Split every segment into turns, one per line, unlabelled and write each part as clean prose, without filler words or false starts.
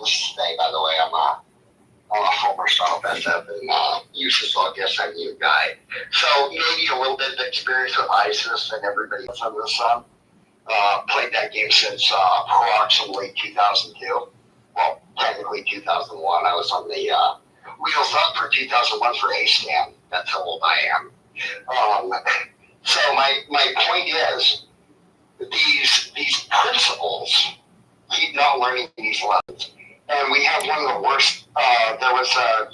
this today, by the way. I'm a former startup SF and used to so I guess I'm a new guy. So maybe a little bit of experience with ISIS and everybody else under the sun. Played that game since approximately 2002. Well, technically 2001. I was on the wheels up for 2001 for A-Scan. That's how old I am. So my point is, these principles keep not learning these lessons. And we have one of the worst. There was a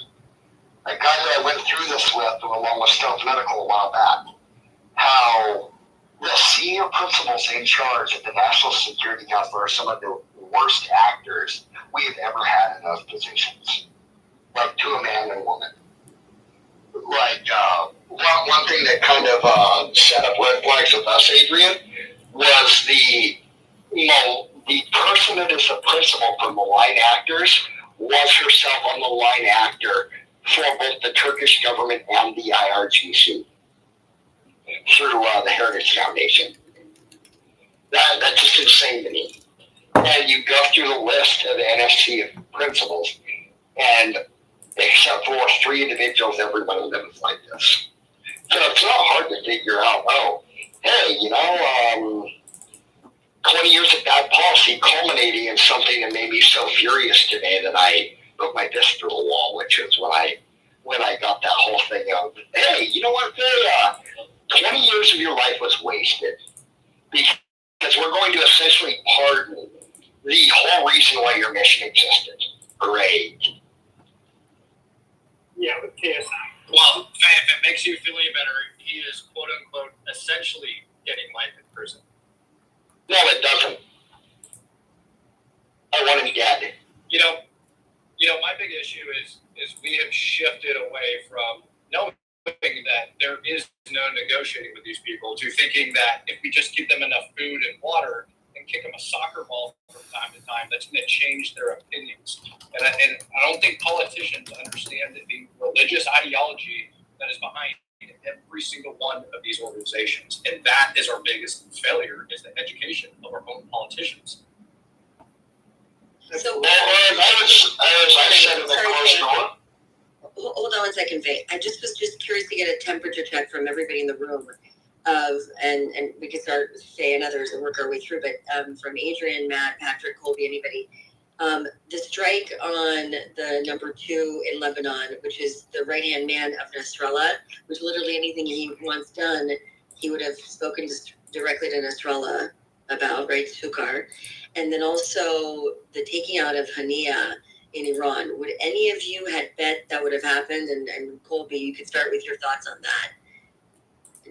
guy that I went through this with, along with Stealth Medical a while back, how the senior principals in charge at the National Security Council are some of the worst actors we have ever had in those positions, like to a man and woman. Like, one thing that kind of set up red flags with us, Adrian, was the person that is the principal for malign actors was herself a malign actor for both the Turkish government and the IRGC through the Heritage Foundation. That's just insane to me. And you go through the list of the NSC principals, and except for 3 individuals, every one of them is like this. So it's not hard to figure out, hey, 20 years of bad policy culminating in something that made me so furious today that I put my fist through a wall, which is when I got that whole thing of, hey, you know what, 20 years of your life was wasted because we're going to essentially pardon the whole reason why your mission existed. Great.
Yeah, with KSI.
Well, if it makes you feel any better, he is quote unquote essentially getting life in prison.
No, it doesn't. I want him dead.
You know, my big issue is we have shifted away from knowing that there is no negotiating with these people to thinking that if we just give them enough food and water and kick them a soccer ball from time to time, that's going to change their opinions. And I don't think politicians understand the religious ideology that is behind every single one of these organizations. And that is our biggest failure, is the education of our own politicians.
So, hold on one second, Faye. I was just curious to get a temperature check from everybody in the room and we can start with Faye and others and work our way through, but from Adrian, Matt, Patrick, Colby, anybody. The strike on the number 2 in Lebanon, which is the right-hand man of Nasrallah, which literally anything he wants done, he would have spoken directly to Nasrallah about, right, Sukar. And then also the taking out of Hania in Iran. Would any of you had bet that would have happened? And Colby, you could start with your thoughts on that.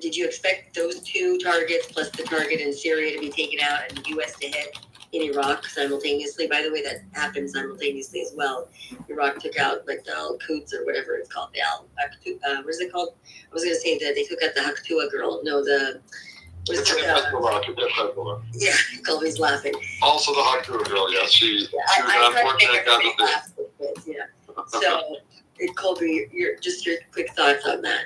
Did you expect those 2 targets plus the target in Syria to be taken out and the U.S. to hit in Iraq simultaneously? By the way, that happened simultaneously as well. Iraq took out like the Al-Quds or whatever it's called. What is it called? I was going to say that they took out the Haktua girl. No, what is it? Yeah, Colby's laughing.
Also the Haktua girl, yes. She was an unfortunate casualty.
Yeah. So, Colby, your quick thoughts on that.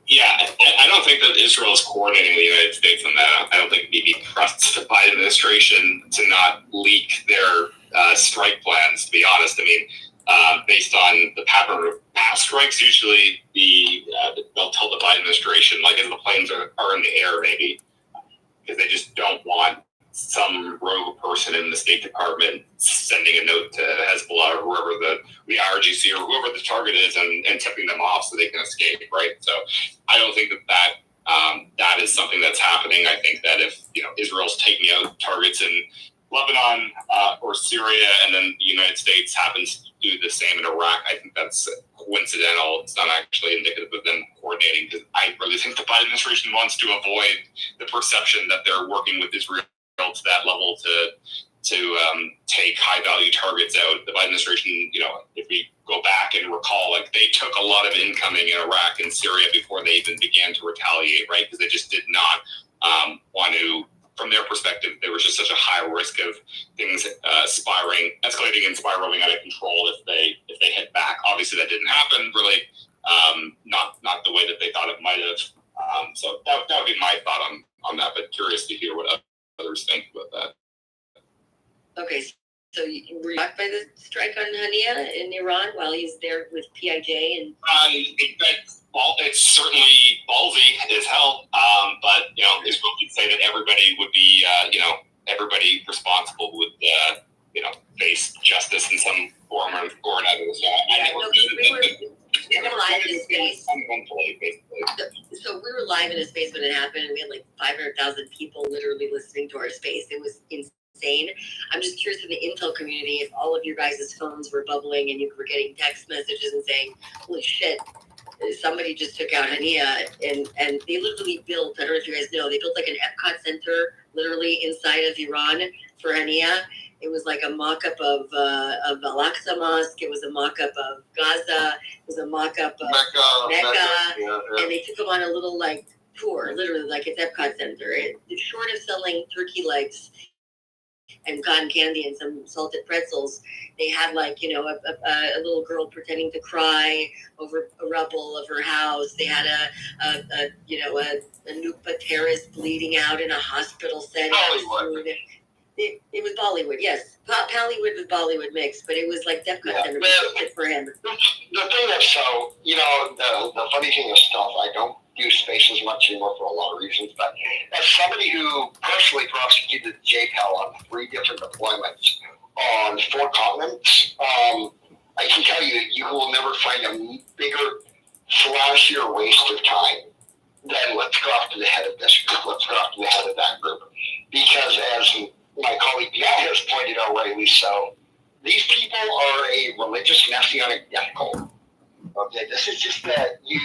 Yeah, I don't think that Israel is coordinating the United States on that. I don't think maybe pressed the Biden administration to not leak their strike plans, to be honest. I mean, based on the pattern of past strikes, usually they'll tell the Biden administration, like as the planes are in the air, maybe, because they just don't want some rogue person in the State Department sending a note to Hezbollah or whoever the IRGC or whoever the target is and tipping them off so they can escape, right? So I don't think that is something that's happening. I think that if Israel's taking out targets in Lebanon or Syria, and then the United States happens to do the same in Iraq, I think that's coincidental. It's not actually indicative of them coordinating, because I really think the Biden administration wants to avoid the perception that they're working with Israel to that level to take high value targets out. The Biden administration, if we go back and recall, like they took a lot of incoming in Iraq and Syria before they even began to retaliate, right? Because they just did not want to, from their perspective, there was just such a high risk of things escalating and spiraling out of control if they hit back. Obviously, that didn't happen. Really, not the way that they thought it might have. So that would be my thought on that. But curious to hear what others think about that.
Okay, So you were shocked by the strike on Hania in Iran while he's there with PIJ and?
It's certainly ballsy as hell. But Israel could say that everybody would be, everybody responsible would, face justice in some form or another. So
we were live in a space. So we were live in a space when it happened, and we had like 500,000 people literally listening to our space. It was insane. I'm just curious in the intel community if all of your guys' phones were bubbling and you were getting text messages and saying, "Holy shit, somebody just took out Hania," and they literally built. I don't know if you guys know, they built like an Epcot center literally inside of Iran for Hania. It was like a mock-up of Al-Aqsa Mosque. It was a mock-up of Gaza. It was a mock-up of Mecca.
Yeah.
And they took them on a little like tour, literally like it's Epcot Center. Short of selling turkey legs and cotton candy and some salted pretzels, they had like a little girl pretending to cry over a rubble of her house. They had a Nukba terrorist bleeding out in a hospital setting. It was Bollywood, yes. Hollywood with Bollywood mixed, but it was like Epcot Center for him.
The thing is, so, the funny thing is stuff, I don't do spaces much anymore for a lot of reasons, but as somebody who personally prosecuted JPAL on 3 different deployments on 4 continents, I can tell you, you will never find a bigger, flashier waste of time than let's go after the head of this group, let's go after the head of that group. Because as my colleague Bianca has pointed out rightly so, these people are a religious messianic death cult. Okay, this is just that you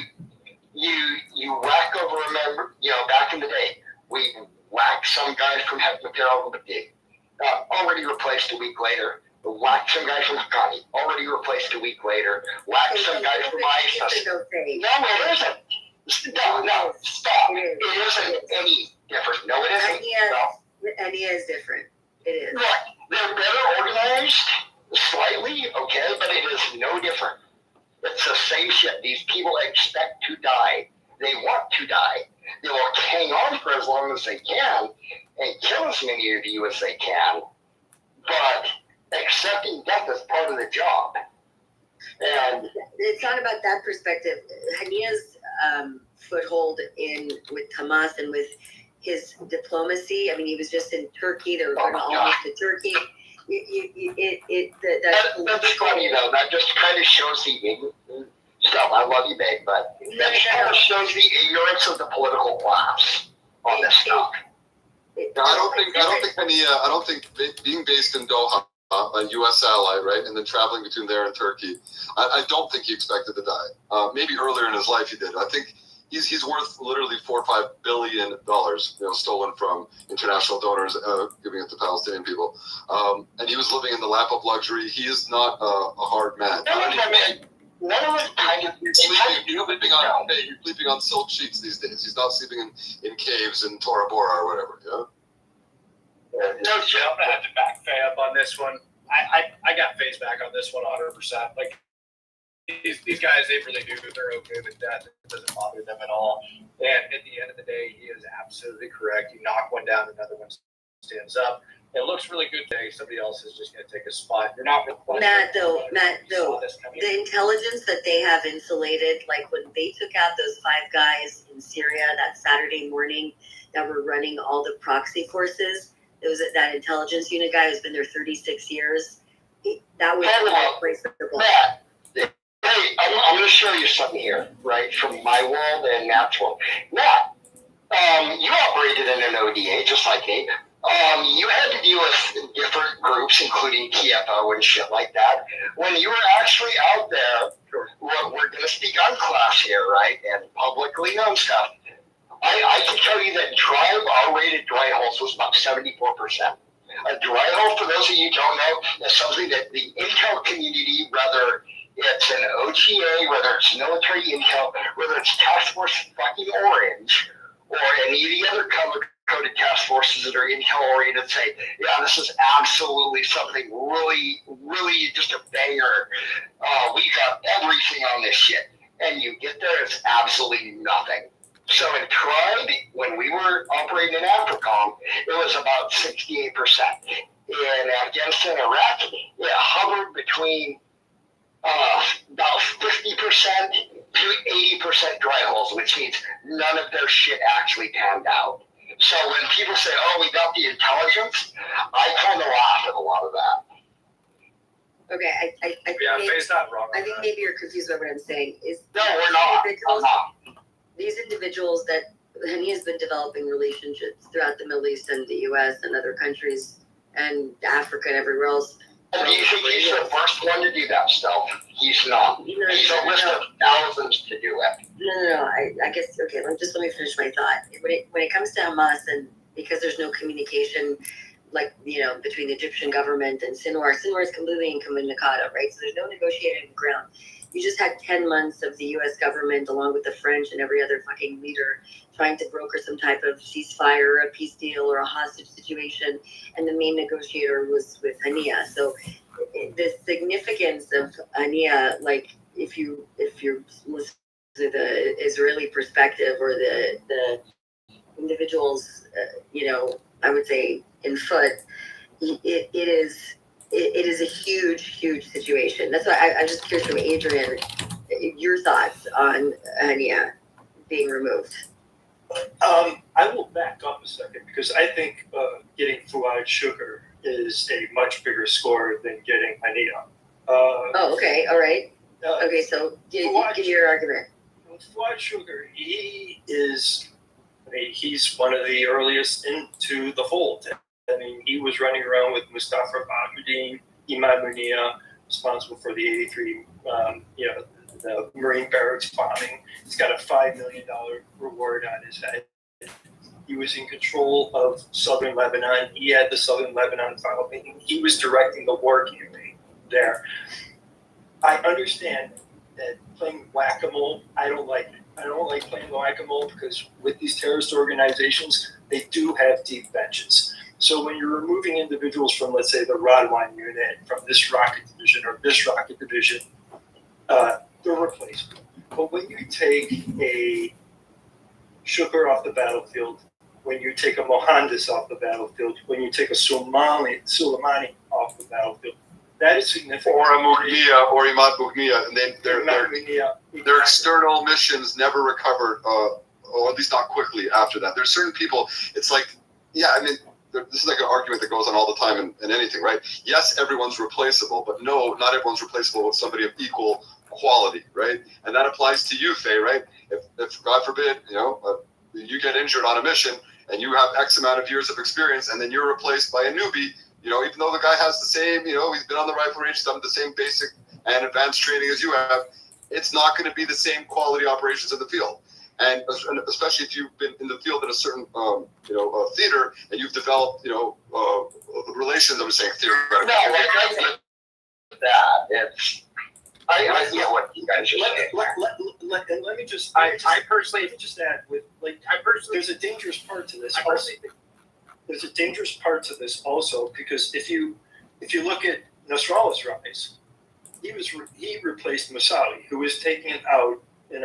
whack over a member, back in the day, we whacked some guy from Heptatero, already replaced a week later. Whacked some guy from Haqqani, already replaced a week later. Whacked some guy from ISIS. No, it isn't. No, stop. It isn't any different. No, it isn't.
Hania is different. It is.
Right. They're better organized, slightly, okay, but it is no different. It's the same shit. These people expect to die. They want to die. They will hang on for as long as they can and kill as many of you as they can. But accepting death is part of the job. And
it's not about that perspective. Hania's foothold with Hamas and with his diplomacy. I mean, he was just in Turkey. They were going almost to Turkey.
That's funny though. That just kind of shows the ignorance. Stuff. I love you, babe, but that kind of shows the ignorance of the political class on this stuff.
I don't think being based in Doha, a U.S. ally, right, and then traveling between there and Turkey, I don't think he expected to die. Maybe earlier in his life he did. I think he's worth literally $4 or $5 billion, stolen from international donors, giving it to Palestinian people. And he was living in the lap of luxury. He is not a hard man.
None of it kind of.
He's sleeping on silk sheets these days. He's not sleeping in caves in Tora Bora or whatever. Yeah.
No, Jim, I'm gonna have to back Faye up on this one. I got Faye's back on this one 100%. Like these guys, they really do. They're okay with death. It doesn't bother them at all. And at the end of the day, he is absolutely correct. You knock one down, another one stands up. It looks really good today. Somebody else is just going to take a spot. You're not
Matt, though, the intelligence that they have insulated, like when they took out those 5 guys in Syria that Saturday morning that were running all the proxy forces, it was that intelligence unit guy who's been there 36 years. That was irreplaceable.
Matt, hey, I'm going to show you something here, right, from my world and Matt's world. Matt, you operated in an ODA just like me. You had to deal with different groups, including TFO and shit like that. When you were actually out there, we're going to speak on class here, right, and publicly known stuff. I can tell you that R-rated dry holes was about 74%. A dry hole, for those of you who don't know, is something that the intel community, whether it's an OTA, whether it's military intel, whether it's Task Force fucking Orange, or any of the other color-coded task forces that are intel-oriented, say, yeah, this is absolutely something really, really just a banger. We got everything on this shit. And you get there, it's absolutely nothing. So in Tribe, when we were operating in AFRICOM, it was about 68%. in Afghanistan and Iraq, it hovered between about 50% to 80% dry holes, which means none of their shit actually panned out. So when people say, "Oh, we got the intelligence," I kind of laugh at a lot of that.
Okay, I
Faye's not wrong.
think maybe you're confused by what I'm saying. Is
No, we're not. I'm not.
these individuals that he has been developing relationships throughout the Middle East and the U.S. and other countries and Africa and everywhere else.
And do you think he's the first one to do that stuff? He's not.
No,
He's a list of thousands to do it.
No. I guess okay. Let me finish my thought. When it comes to Hamas, and because there's no communication, like between the Egyptian government and Sinwar is completely incommunicado, right? So there's no negotiating ground. You just had 10 months of the U.S. government, along with the French and every other fucking leader, trying to broker some type of ceasefire, a peace deal, or a hostage situation, and the main negotiator was with Hania. So the significance of Hania, like if you listen to the Israeli perspective or the individuals, I would say in foot, it is a huge situation. That's why I'm just curious from Adrian, your thoughts on Hania being removed.
I will back up a second because I think getting Fuad Sugar is a much bigger score than getting Hania.
Okay, all right. Okay, so give your argument.
Fuad Sugar, he's one of the earliest into the fold. I mean, he was running around with Mustafa Bahmuddin, Imad Muniyah, responsible for the 83, the Marine barracks bombing. He's got a $5 million reward on his head. He was in control of southern Lebanon. He had the southern Lebanon file meeting. He was directing the war campaign there. I understand that playing whack-a-mole, I don't like it. I don't like playing whack-a-mole because with these terrorist organizations, they do have deep benches. So when you're removing individuals from, let's say, the Radwan unit, from this rocket division or this rocket division, they're replaceable. But when you take a Shukr off the battlefield, when you take a Mohandas off the battlefield, when you take a Soleimani off the battlefield, that is significant.
Or a Mughniya or Imad Mughniya, and then their external missions never recovered, or at least not quickly after that. There's certain people, it's like, this is like an argument that goes on all the time in anything, right? Yes, everyone's replaceable, but no, not everyone's replaceable with somebody of equal quality, right? And that applies to you, Faye, right? If God forbid, you get injured on a mission and you have X amount of years of experience and then you're replaced by a newbie, even though the guy has the same, he's been on the rifle range, done the same basic and advanced training as you have, it's not going to be the same quality operations in the field. And especially if you've been in the field in a certain, theater, and you've developed, relations. I'm saying theoretically.
No, I get that. I get what you guys are saying.
Let me just.
I personally
just add with there's a dangerous part to this. There's a dangerous part to this also because if you look at Nasrallah's rise, he replaced Mousavi, who was taken out in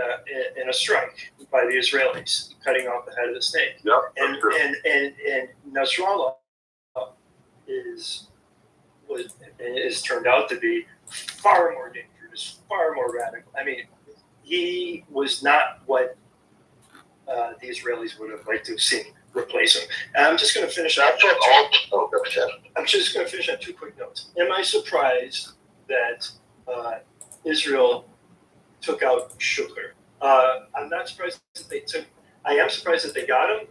a strike by the Israelis, cutting off the head of the snake.
Yep,
and Nasrallah is turned out to be far more dangerous, far more radical. I mean, he was not what the Israelis would have liked to have seen replace him. And I'm just going to finish on I'm just going to finish on two quick notes. Am I surprised that Israel took out Shukr? I'm not surprised that they took. I am surprised that they got him,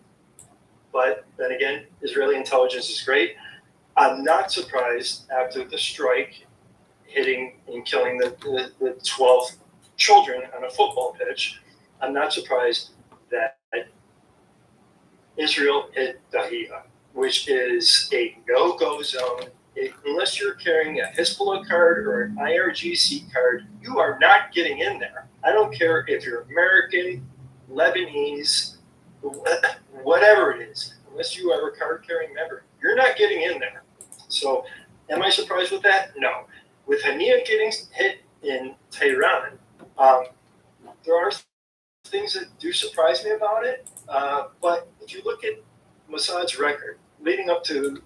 but then again, Israeli intelligence is great. I'm not surprised after the strike hitting and killing the 12 children on a football pitch. I'm not surprised that Israel hit Dahiya, which is a no-go zone. Unless you're carrying a Hezbollah card or an IRGC card, you are not getting in there. I don't care if you're American, Lebanese, whatever it is. Unless you are a card-carrying member, you're not getting in there. So, am I surprised with that? No. With Hania getting hit in Tehran, there are things that do surprise me about it. But if you look at Mossad's record leading up to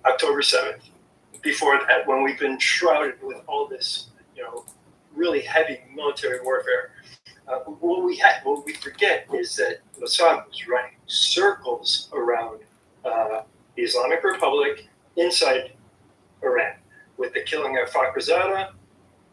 October 7th. Before that, when we've been shrouded with all this, really heavy military warfare, what we forget is that Mossad was running circles around the Islamic Republic inside Iran with the killing of Fakhrizadeh,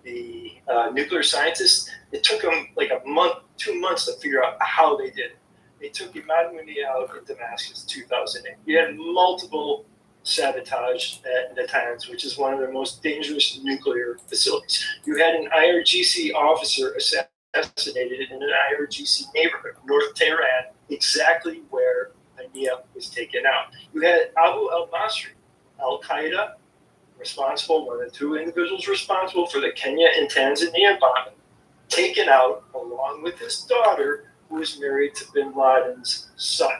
the nuclear scientists. It took them like a month, 2 months to figure out how they did it. They took Imad Munir out in Damascus 2008. You had multiple sabotage at Natanz, which is one of the most dangerous nuclear facilities. You had an IRGC officer assassinated in an IRGC neighborhood, North Tehran, exactly where Hania was taken out. You had Abu al-Masri, Al-Qaeda, responsible, one of the two individuals responsible for the Kenya and Tanzania bombing, taken out along with his daughter, who was married to bin Laden's son.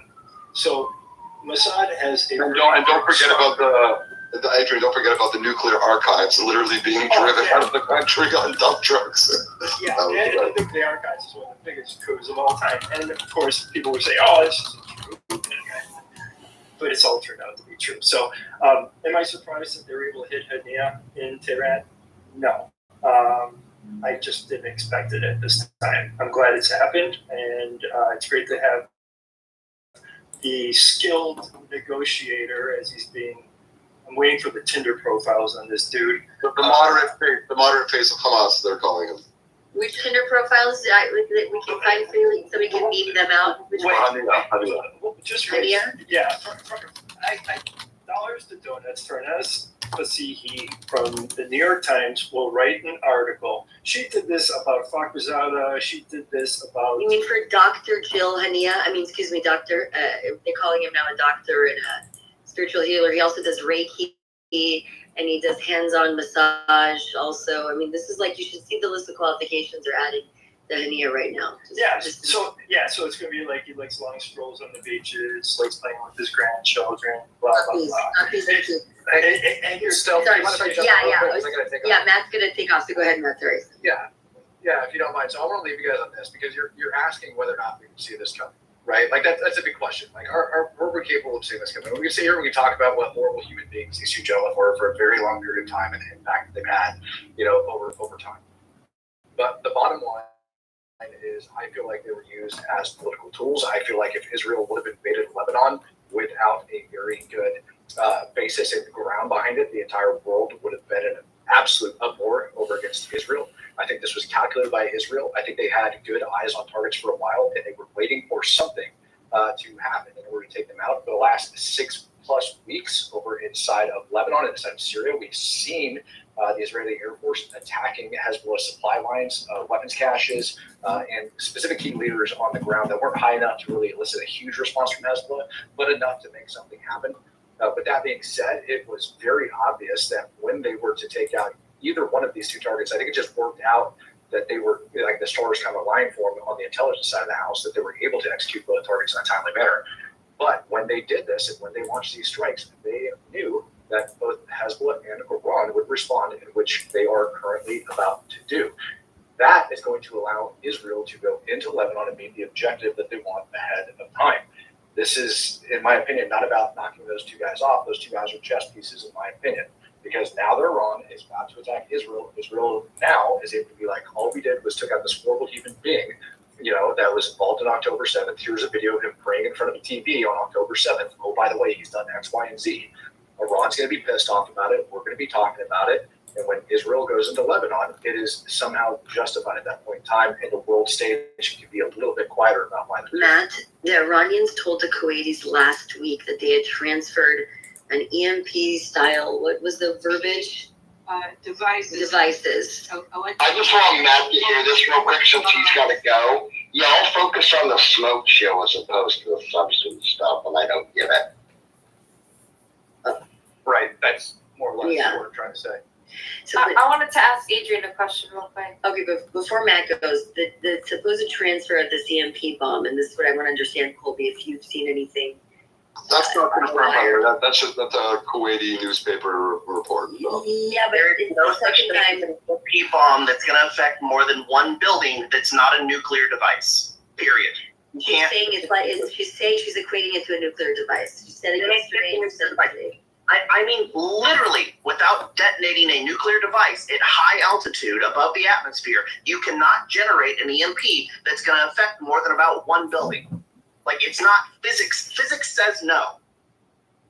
So Mossad has a...
And don't forget about Adrian, don't forget about the nuclear archives literally being driven out of the country on dump trucks.
Yeah, and the nuclear archives is one of the biggest coups of all time. And of course, people would say, oh, this isn't true. But it's all turned out to be true. So am I surprised that they were able to hit Hania in Tehran? No. I just didn't expect it at this time. I'm glad it's happened, and it's great to have the skilled negotiator as he's being. I'm waiting for the Tinder profiles on this dude.
The moderate face of Hamas, they're calling him.
Which Tinder profiles we can find for you? Somebody can beam them out. Which one?
Just
Hania?
Yeah. Dollars to donuts for Ernest Fasihi from the New York Times will write an article. She did this about Fakhrizadeh. She did this about...
You mean for Dr. Jill Hania? Excuse me, doctor. They're calling him now a doctor and a spiritual healer. He also does Reiki, and he does hands-on massage also. This is like, you should see the list of qualifications they're adding to Hania right now.
So it's going to be like he likes long strolls on the beaches, likes playing with his grandchildren, blah, blah, blah. And you're still...
Sorry.
Yeah,
Matt's going to take off, so go ahead, Matt. Sorry.
Yeah, if you don't mind. So I want to leave you guys on this because you're asking whether or not we can see this coming, right? Like that's a big question. Like, are we capable of seeing this coming? When we sit here and we talk about what horrible human beings these two gentlemen were for a very long period of time and the impact that they've had, over time. But the bottom line is, I feel like they were used as political tools. I feel like if Israel would have invaded Lebanon without a very good basis in the ground behind it, the entire world would have been in an absolute uproar over against Israel. I think this was calculated by Israel. I think they had good eyes on targets for a while, and they were waiting for something to happen in order to take them out. For the last 6+ weeks over inside of Lebanon and inside of Syria, we've seen the Israeli Air Force attacking Hezbollah supply lines, weapons caches, and specific key leaders on the ground that weren't high enough to really elicit a huge response from Hezbollah, but enough to make something happen. But that being said, it was very obvious that when they were to take out either one of these two targets, I think it just worked out that they were, like, the stars kind of aligned for them on the intelligence side of the house, that they were able to execute both targets in a timely manner. But when they did this and when they launched these strikes, they knew that both Hezbollah and Iran would respond, in which they are currently about to do. That is going to allow Israel to go into Lebanon and meet the objective that they want ahead of time. This is, in my opinion, not about knocking those two guys off. Those two guys are chess pieces, in my opinion, because now that Iran is about to attack Israel, Israel now is able to be like, all we did was took out this horrible human being, that was involved in October 7th. Here's a video of him praying in front of a TV on October 7th. Oh, by the way, he's done X, Y, and Z. Iran's going to be pissed off about it. We're going to be talking about it. And when Israel goes into Lebanon, it is somehow justified at that point in time, and the world stage can be a little bit quieter about why.
Matt, the Iranians told the Kuwaitis last week that they had transferred an EMP style, what was the verbiage? Devices.
I just want Matt to hear this real quick since he's got to go. Y'all focus on the smoke show as opposed to the substance stuff, and I don't get it.
Right, that's more or less what we're trying to say.
So,
I wanted to ask Adrian a question real quick.
okay, but before Matt goes, the supposed transfer of this EMP bomb, and this is what I want to understand, Colby, if you've seen anything.
That's not confirmed here. That's a Kuwaiti newspaper report. No.
Yeah, but
There is
it's
no
the
such
second
thing
time.
as an EMP bomb that's going to affect more than one building that's not a nuclear device. Period.
She's saying she's equating it to a nuclear device. She said it yesterday. And said it today.
I mean, literally, without detonating a nuclear device at high altitude above the atmosphere, you cannot generate an EMP that's going to affect more than about one building. Like, it's not physics. Physics says no.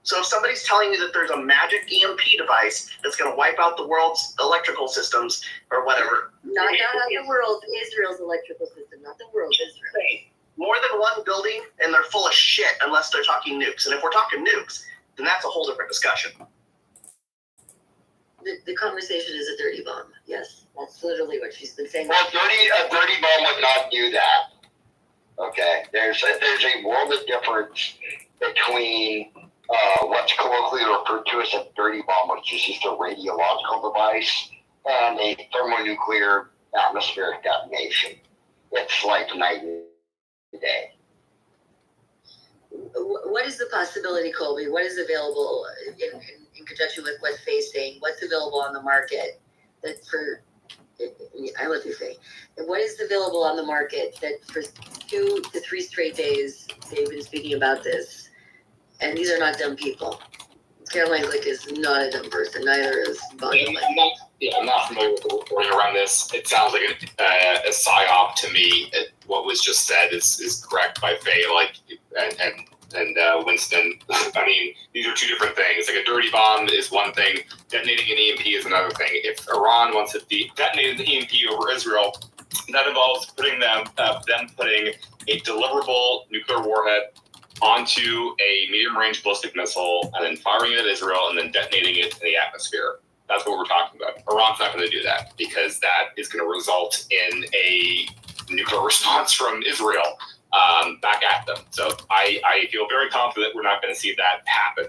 So if somebody's telling you that there's a magic EMP device that's going to wipe out the world's electrical systems or whatever.
Not the world, Israel's electrical system, not the world, Israel.
More than one building, and they're full of shit unless they're talking nukes. And if we're talking nukes, then that's a whole different discussion.
The conversation is a dirty bomb. Yes, that's literally what she's been saying.
Well, a dirty bomb would not do that. Okay, there's a world of difference between what's colloquially referred to as a dirty bomb, which is just a radiological device, and a thermonuclear atmospheric detonation. It's like night and day.
What is the possibility, Colby? What is available in conjunction with what Faye's saying? What's available on the market that for, I let you say, what is available on the market that for 2 to 3 straight days they've been speaking about this? And these are not dumb people. Caroline Glick is not a dumb person, neither is Bob.
I'm not familiar with the reporting around this. It sounds like a psyop to me. What was just said is correct by Faye, and Winston. I mean, these are two different things. Like, a dirty bomb is one thing, detonating an EMP is another thing. If Iran wants to detonate an EMP over Israel, that involves putting them putting a deliverable nuclear warhead onto a medium-range ballistic missile and then firing it at Israel and then detonating it in the atmosphere. That's what we're talking about. Iran's not going to do that because that is going to result in a nuclear response from Israel back at them. So I feel very confident we're not going to see that happen.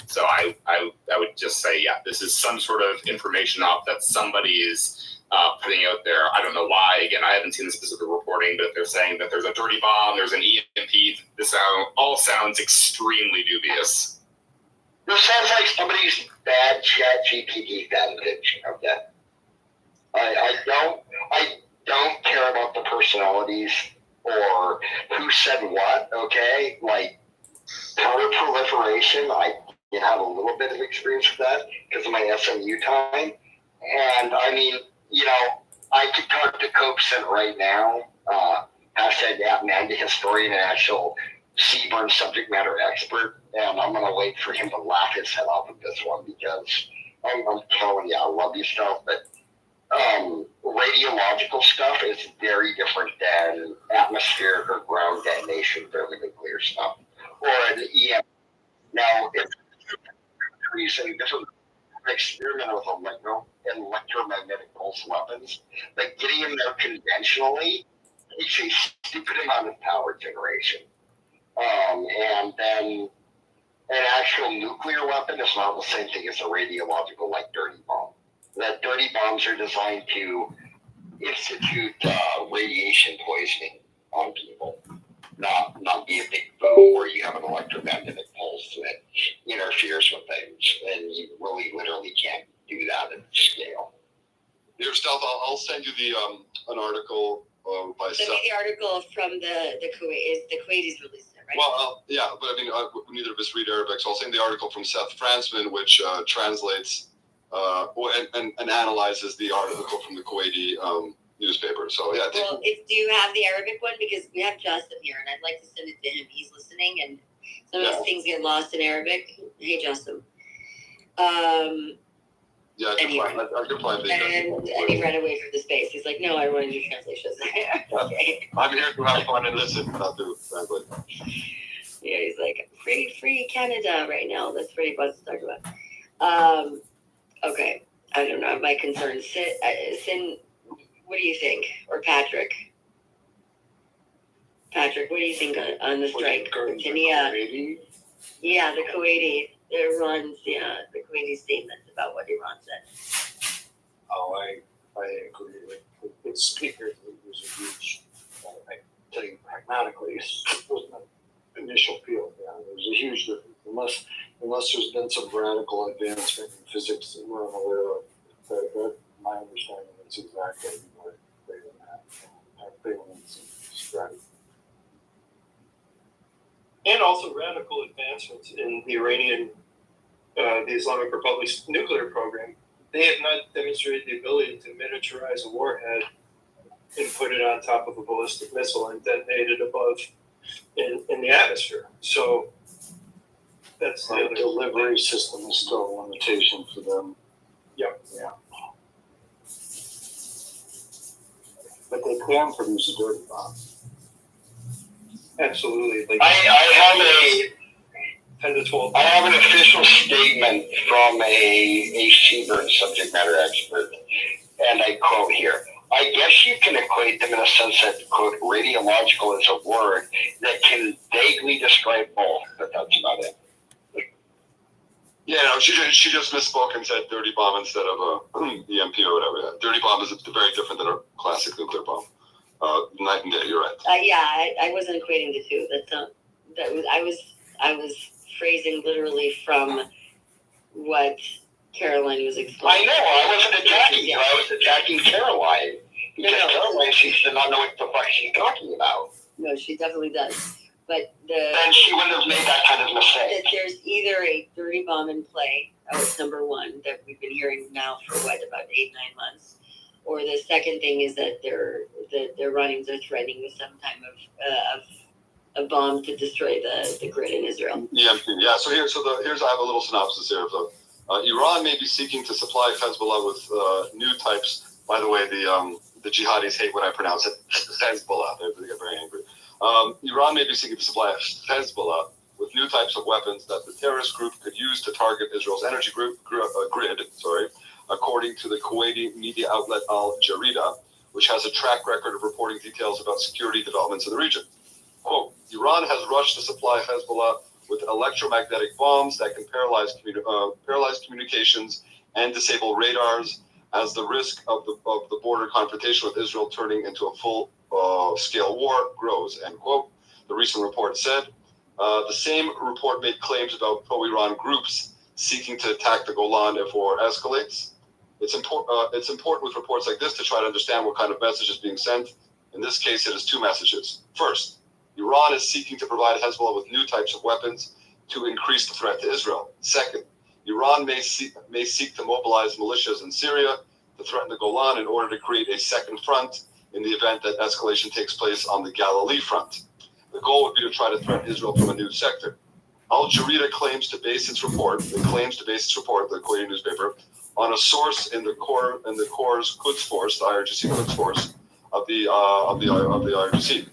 So I would just say, yeah, this is some sort of information op that somebody is putting out there. I don't know why. Again, I haven't seen the specific reporting, but if they're saying that there's a dirty bomb, there's an EMP, this all sounds extremely dubious.
This sounds like somebody's bad chat GPT fanfiction, okay? I don't care about the personalities or who said what, okay? Like, powder proliferation, I have a little bit of experience with that because of my SMU time. And I mean, I could talk to Copeson right now, hashtag Amanda historian and actual Seaburn subject matter expert, and I'm going to wait for him to laugh his head off with this one because I'm telling you, I love you stuff, but radiological stuff is very different than atmospheric or ground detonation thermonuclear stuff, or an EM. Now, if reason, this is an experiment with electromagnetic pulse weapons, like getting them there conventionally takes a stupid amount of power generation. And then an actual nuclear weapon is not the same thing as a radiological, like dirty bomb. That dirty bombs are designed to institute radiation poisoning on people, not be a big boom where you have an electromagnetic pulse that interferes with things, and you really literally can't do that at scale.
Here, Stealth, I'll send you an article by
Send me the article from the Kuwait. The Kuwaitis released it, right?
Well, yeah, but I mean, neither of us read Arabic, so I'll send the article from Seth Fransman, which translates and analyzes the article from the Kuwaiti newspaper. So yeah.
Well, do you have the Arabic one? Because we have Justin here, and I'd like to send it to him. He's listening, and some of these things get lost in Arabic. Hey, Justin.
Yeah, I can find it.
And he ran away from the space. He's like, no, I want to do translations. Okay.
I'm here to have fun and listen, not to translate.
Yeah, he's like, free Canada right now. That's what he wants to talk about. Okay. I don't know. My concerns. Sin, what do you think? Or Patrick? Patrick, what do you think on the strike? Yeah, the Kuwaiti. Iran's, the Kuwaiti statements about what Iran said.
Oh, I agree with the speaker. It was a huge, I tell you pragmatically, it wasn't an initial field. Yeah, there was a huge difference. Unless there's been some radical advancement in physics that we're unaware of. That my understanding is exactly what they have failings in strategy.
And also radical advancements in the Iranian the Islamic Republic's nuclear program, they have not demonstrated the ability to miniaturize a warhead and put it on top of a ballistic missile and detonate it above in the atmosphere. So that's the
The
other
delivery system is still a limitation for them.
Yeah.
Yeah. But they can produce a dirty bomb.
Absolutely. Like
I have
10 to 12.
I have an official statement from a Seabird subject matter expert, and I quote here. I guess you can equate them in a sense that, quote, radiological is a word that can vaguely describe both, but that's about it.
Yeah, no, she just misspoke and said dirty bomb instead of a EMP or whatever. Dirty bomb is very different than a classic nuclear bomb. Night and day. You're right.
Yeah, I wasn't equating the two. That's not. That was. I was phrasing literally from what Caroline was
I
explaining.
know, I wasn't attacking you. I was attacking Caroline. Because Caroline seems to not know what the fuck she's talking about.
No, she definitely does. But
Then she wouldn't have made that kind of mistake.
that there's either a dirty bomb in play. That's number one that we've been hearing now for about 8-9 months. Or the second thing is that they're threatening with some type of a bomb to destroy the grid in Israel.
EMP. Yeah. So here's I have a little synopsis here. So, Iran may be seeking to supply Hezbollah with new types. By the way, the jihadis hate when I pronounce it Hezbollah. They get very angry. Iran may be seeking to supply Hezbollah with new types of weapons that the terrorist group could use to target Israel's energy grid. According to the Kuwaiti media outlet Al Jazeera, which has a track record of reporting details about security developments in the region. Quote, Iran has rushed to supply Hezbollah with electromagnetic bombs that can paralyze communications and disable radars as the risk of the border confrontation with Israel turning into a full-scale war grows, end quote. The recent report said. The same report made claims about pro-Iran groups seeking to attack the Golan if war escalates. It's important with reports like this to try to understand what kind of message is being sent. In this case, it is two messages. First, Iran is seeking to provide Hezbollah with new types of weapons to increase the threat to Israel. Second, Iran may seek to mobilize militias in Syria to threaten the Golan in order to create a second front in the event that escalation takes place on the Galilee front. The goal would be to try to threaten Israel from a new sector. Al Jazeera claims to base its report, the Kuwaiti newspaper, on a source in the Corps' Quds Force, the IRGC Quds Force of the IRGC.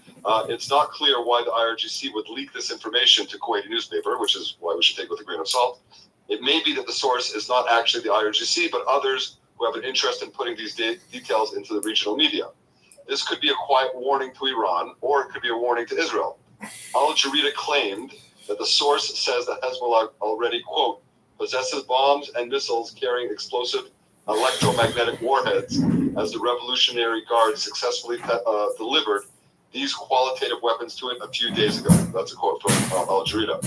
It's not clear why the IRGC would leak this information to Kuwaiti newspaper, which is why we should take it with a grain of salt. It may be that the source is not actually the IRGC, but others who have an interest in putting these details into the regional media. This could be a quiet warning to Iran, or it could be a warning to Israel. Al Jazeera claimed that the source says that Hezbollah already, quote, possesses bombs and missiles carrying explosive electromagnetic warheads, as the Revolutionary Guard successfully delivered these qualitative weapons to it a few days ago. That's a quote from Al Jazeera.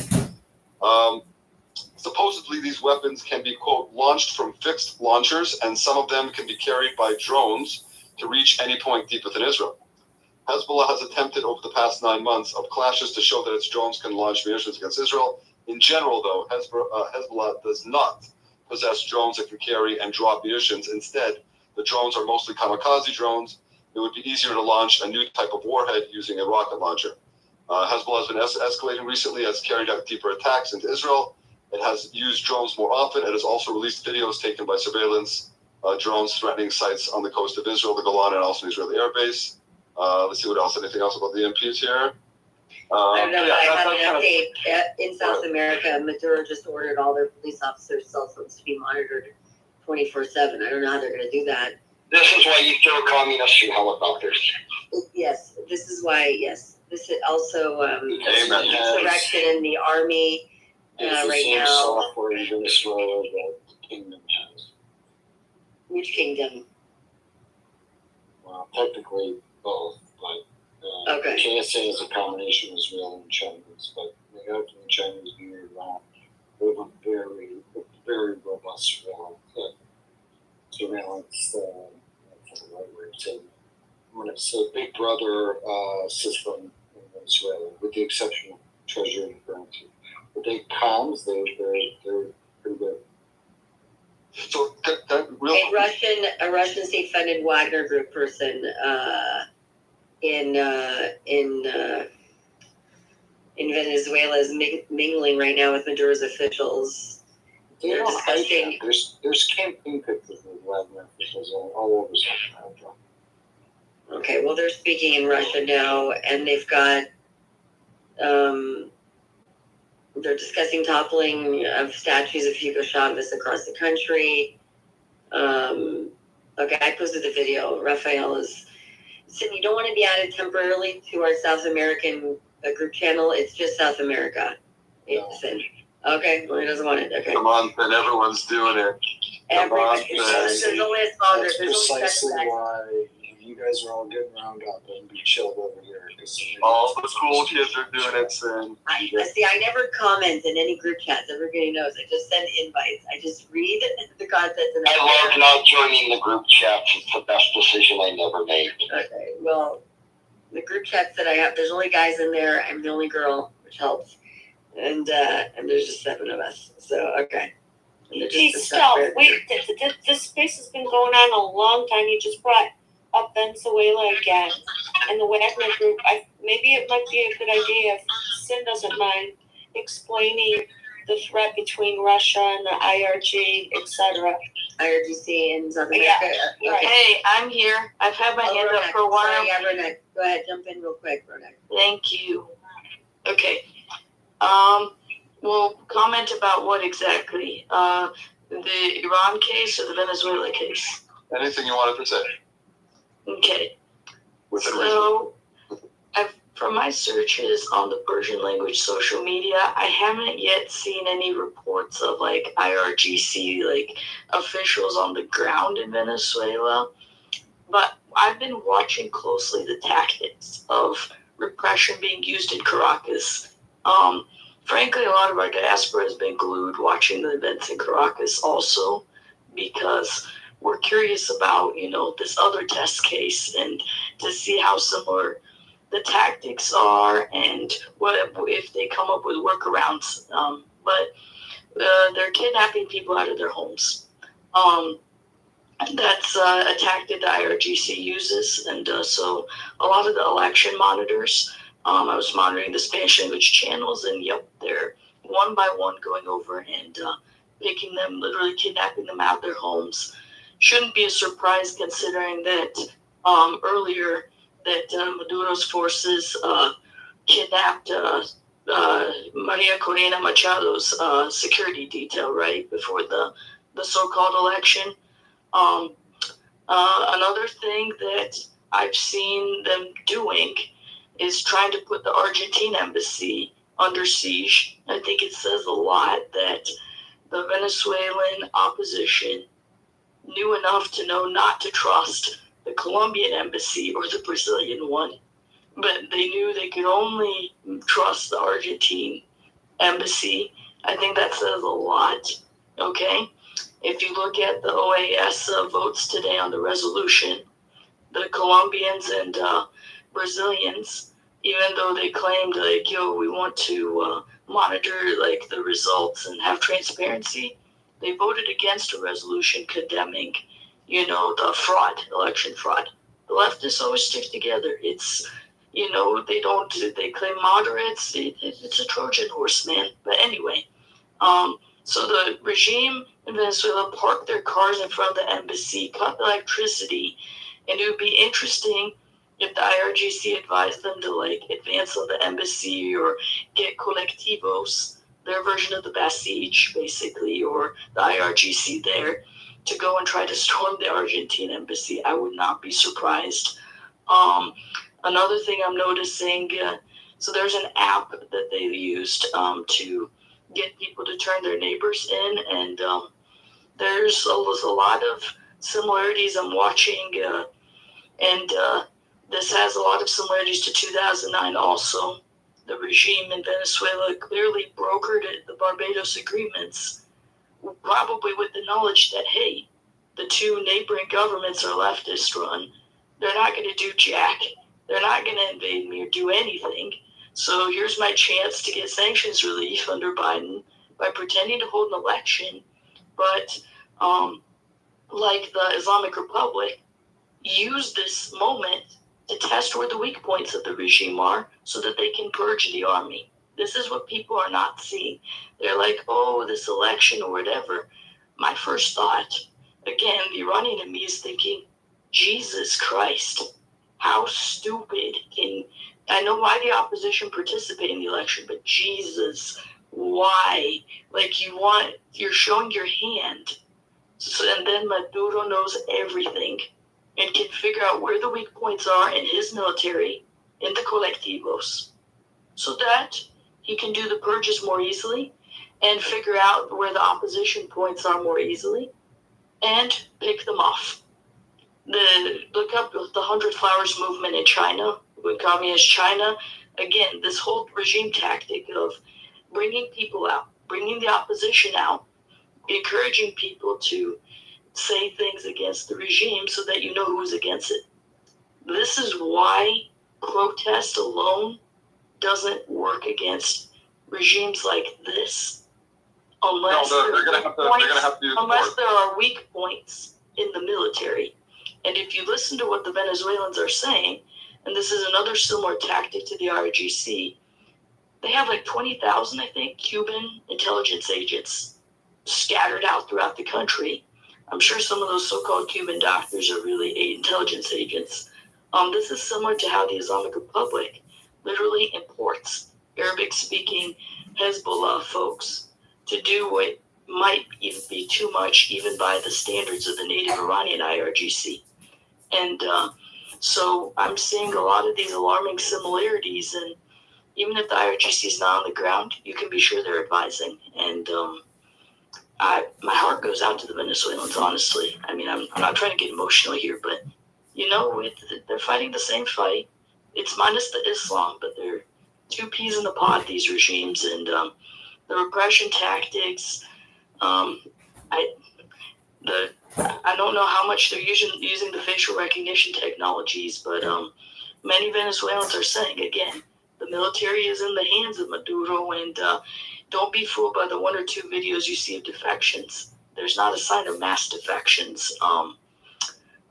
Supposedly, these weapons can be, quote, launched from fixed launchers, and some of them can be carried by drones to reach any point deep within Israel. Hezbollah has attempted over the past 9 months of clashes to show that its drones can launch munitions against Israel. In general, though, Hezbollah does not possess drones that can carry and drop munitions. Instead, the drones are mostly kamikaze drones. It would be easier to launch a new type of warhead using a rocket launcher. Hezbollah has been escalating recently, has carried out deeper attacks into Israel. It has used drones more often. It has also released videos taken by surveillance drones threatening sites on the coast of Israel, the Golan, and also Israeli air base. Let's see what else. Anything else about the MPs here?
I don't know. I have an update. In South America, Maduro just ordered all their police officers' cell phones to be monitored 24/7. I don't know how they're going to do that.
This is why you throw communists in helicopters.
Yes, this is why. Yes, this is also
Amen.
insurrection in the army right now.
Software in Venezuela that the kingdom has.
Which kingdom?
Well, technically both, but
Okay.
KSA is a combination of Israel and Chinese, but the American and Chinese view Iran have a very robust surveillance, that's the right way to say it. I'm going to say Big Brother system in Venezuela, with the exception of Treasury and currency. But they comms, they're pretty good.
So that real
A Russian state-funded Wagner Group person in Venezuela is mingling right now with Maduro's officials.
They
They're
don't hide
discussing.
that. There's campaign pictures of Wagner officials all over South America.
Okay, well, they're speaking in Russia now, and they've got. They're discussing toppling of statues of Hugo Chavez across the country. Okay, I posted the video. Raphael is saying you don't want to be added temporarily to our South American group channel. It's just South America. Okay, well, he doesn't want it. Okay.
Come on, then everyone's doing it.
Everybody, there's only a small group.
That's
There's only
precisely
7 guys.
why you guys are all getting round up and be chilled over here.
All the school kids are doing it, Sin.
I never comment in any group chats. Everybody knows. I just send invites. I just read the content. And
I love not joining the group chats. It's the best decision I never made.
Okay, well, the group chats that I have, there's only guys in there. I'm the only girl, which helps. And there's just 7 of us. So, okay.
Hey, stop. Wait, this space has been going on a long time. You just brought up Venezuela again. And the Wagner Group, maybe it might be a good idea if Sin doesn't mind explaining the threat between Russia and the IRG, etc.
IRGC in South America.
Yeah, right. Hey, I'm here. I've had my hand up for a while.
Sorry, yeah, Ronak. Go ahead, jump in real quick, Ronak.
Thank you. Okay. We'll comment about what exactly? The Iran case or the Venezuela case?
Anything you wanted to say?
Okay.
Within
So, from my searches on the Persian language social media, I haven't yet seen any reports of like IRGC like officials on the ground in Venezuela. But I've been watching closely the tactics of repression being used in Caracas. Frankly, a lot of our diaspora has been glued watching the events in Caracas also because we're curious about, this other test case and to see how similar the tactics are and what if they come up with workarounds. But they're kidnapping people out of their homes. That's a tactic the IRGC uses. And so a lot of the election monitors, I was monitoring the Spanish language channels, and they're one by one going over and picking them, literally kidnapping them out of their homes. Shouldn't be a surprise considering that earlier that Maduro's forces kidnapped Maria Corina Machado's security detail right before the so-called election. Another thing that I've seen them doing is trying to put the Argentine embassy under siege. I think it says a lot that the Venezuelan opposition knew enough to know not to trust the Colombian embassy or the Brazilian one, but they knew they could only trust the Argentine embassy. I think that says a lot, okay? If you look at the OAS votes today on the resolution, the Colombians and Brazilians, even though they claimed we want to monitor the results and have transparency, they voted against a resolution condemning, the fraud, election fraud. The leftists always stick together. It's, they claim moderates. It's a Trojan horse, man. But anyway, so the regime in Venezuela parked their cars in front of the embassy, cut the electricity, and it would be interesting if the IRGC advised them to advance on the embassy or get colectivos, their version of the Basij, basically, or the IRGC there, to go and try to storm the Argentine embassy. I would not be surprised. Another thing I'm noticing, so there's an app that they used to get people to turn their neighbors in, and there's a lot of similarities I'm watching, and this has a lot of similarities to 2009 also. The regime in Venezuela clearly brokered the Barbados agreements, probably with the knowledge that, hey, the 2 neighboring governments are leftist run. They're not going to do jack. They're not going to invade me or do anything. So here's my chance to get sanctions relief under Biden by pretending to hold an election. But like the Islamic Republic, use this moment to test where the weak points of the regime are so that they can purge the army. This is what people are not seeing. They're like, oh, this election or whatever. My first thought, again, the Iranian in me is thinking, Jesus Christ, how stupid can... I know why the opposition participated in the election, but Jesus, why? Like, you're showing your hand. So, and then Maduro knows everything and can figure out where the weak points are in his military, in the colectivos, so that he can do the purges more easily and figure out where the opposition points are more easily and pick them off. Look up the 100 Flowers movement in China, with communist China. Again, this whole regime tactic of bringing people out, bringing the opposition out, encouraging people to say things against the regime so that you know who's against it. This is why protest alone doesn't work against regimes like this, unless
they're gonna have to use
unless there are weak points in the military. And if you listen to what the Venezuelans are saying, and this is another similar tactic to the IRGC, they have like 20,000, I think, Cuban intelligence agents scattered out throughout the country. I'm sure some of those so-called Cuban doctors are really intelligence agents. This is similar to how the Islamic Republic literally imports Arabic-speaking Hezbollah folks to do what might even be too much, even by the standards of the native Iranian IRGC. And so I'm seeing a lot of these alarming similarities, and even if the IRGC is not on the ground, you can be sure they're advising. And my heart goes out to the Venezuelans, honestly. I mean, I'm not trying to get emotional here, but, you know, they're fighting the same fight. It's minus the Islam, but they're two peas in the pod, these regimes, and the repression tactics. I don't know how much they're using the facial recognition technologies, but many Venezuelans are saying, again, the military is in the hands of Maduro, and don't be fooled by the one or two videos you see of defections. There's not a sign of mass defections.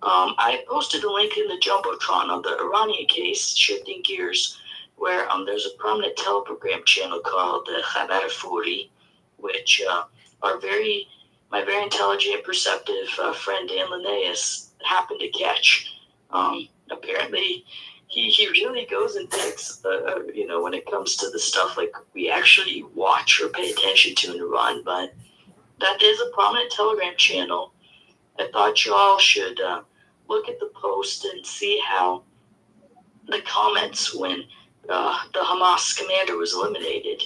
I posted a link in the Jumbotron on the Iranian case, shifting gears, where there's a prominent teleprogram channel called Khabar Furi, which my very intelligent, perceptive friend Dan Linnaeus happened to catch. Apparently, he really goes and digs, when it comes to the stuff like we actually watch or pay attention to in Iran. But that is a prominent Telegram channel. I thought you all should look at the post and see how the comments when the Hamas commander was eliminated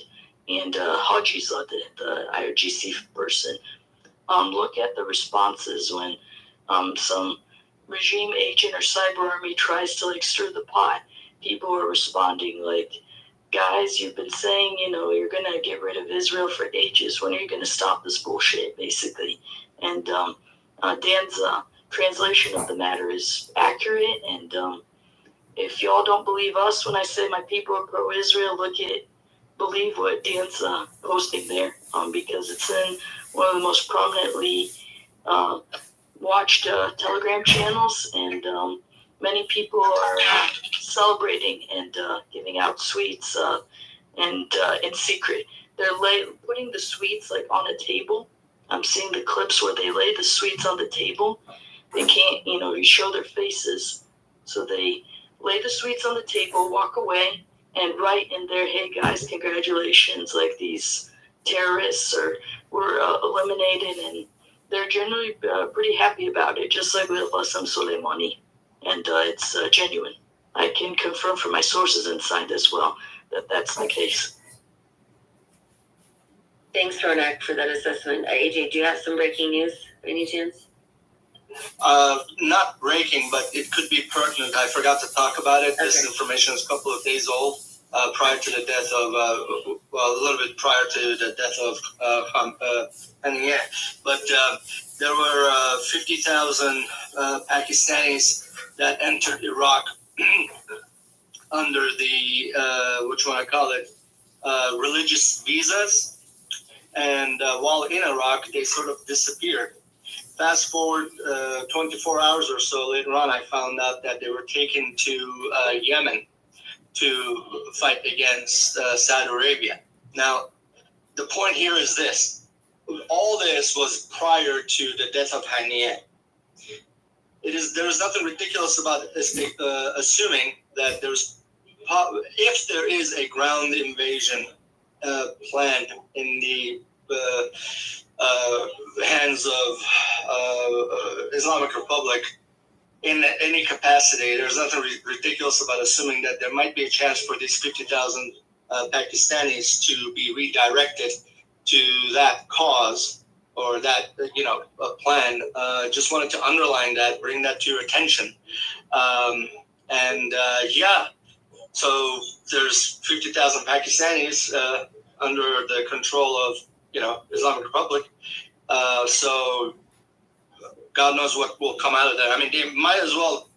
and Hajizadeh, the IRGC person, look at the responses when some regime agent or cyber army tries to stir the pot. People are responding like, guys, you've been saying, you're going to get rid of Israel for ages. When are you going to stop this bullshit, basically? And Dan's translation of the matter is accurate. And if y'all don't believe us when I say my people are pro-Israel, believe what Dan's posting there, because it's in one of the most prominently watched Telegram channels, and many people are celebrating and giving out sweets and in secret. They're putting the sweets on a table. I'm seeing the clips where they lay the sweets on the table. They can't, you show their faces. So they lay the sweets on the table, walk away, and write in there, hey guys, congratulations, these terrorists were eliminated, and they're generally pretty happy about it, just like with Bassem Soleimani. And it's genuine. I can confirm from my sources inside as well that that's the case.
Thanks, Ronak, for that assessment. AJ, do you have some breaking news, any chance?
Not breaking, but it could be pertinent. I forgot to talk about it. Okay. This information is a couple of days old, prior to the death of, a little bit prior to the death of Haniyeh. But there were 50,000 Pakistanis that entered Iraq under the, religious visas. And while in Iraq, they sort of disappeared. fast forward 24 hours or so later on, I found out that they were taken to Yemen to fight against Saudi Arabia. Now, the point here is this. All this was prior to the death of Haniyeh. There is nothing ridiculous about assuming that if there is a ground invasion planned in the hands of Islamic Republic in any capacity, there's nothing ridiculous about assuming that there might be a chance for these 50,000 Pakistanis to be redirected to that cause or that plan. Just wanted to underline that, bring that to your attention, so there's 50,000 Pakistanis under the control of Islamic Republic. So God knows what will come out of that. I mean, they might as well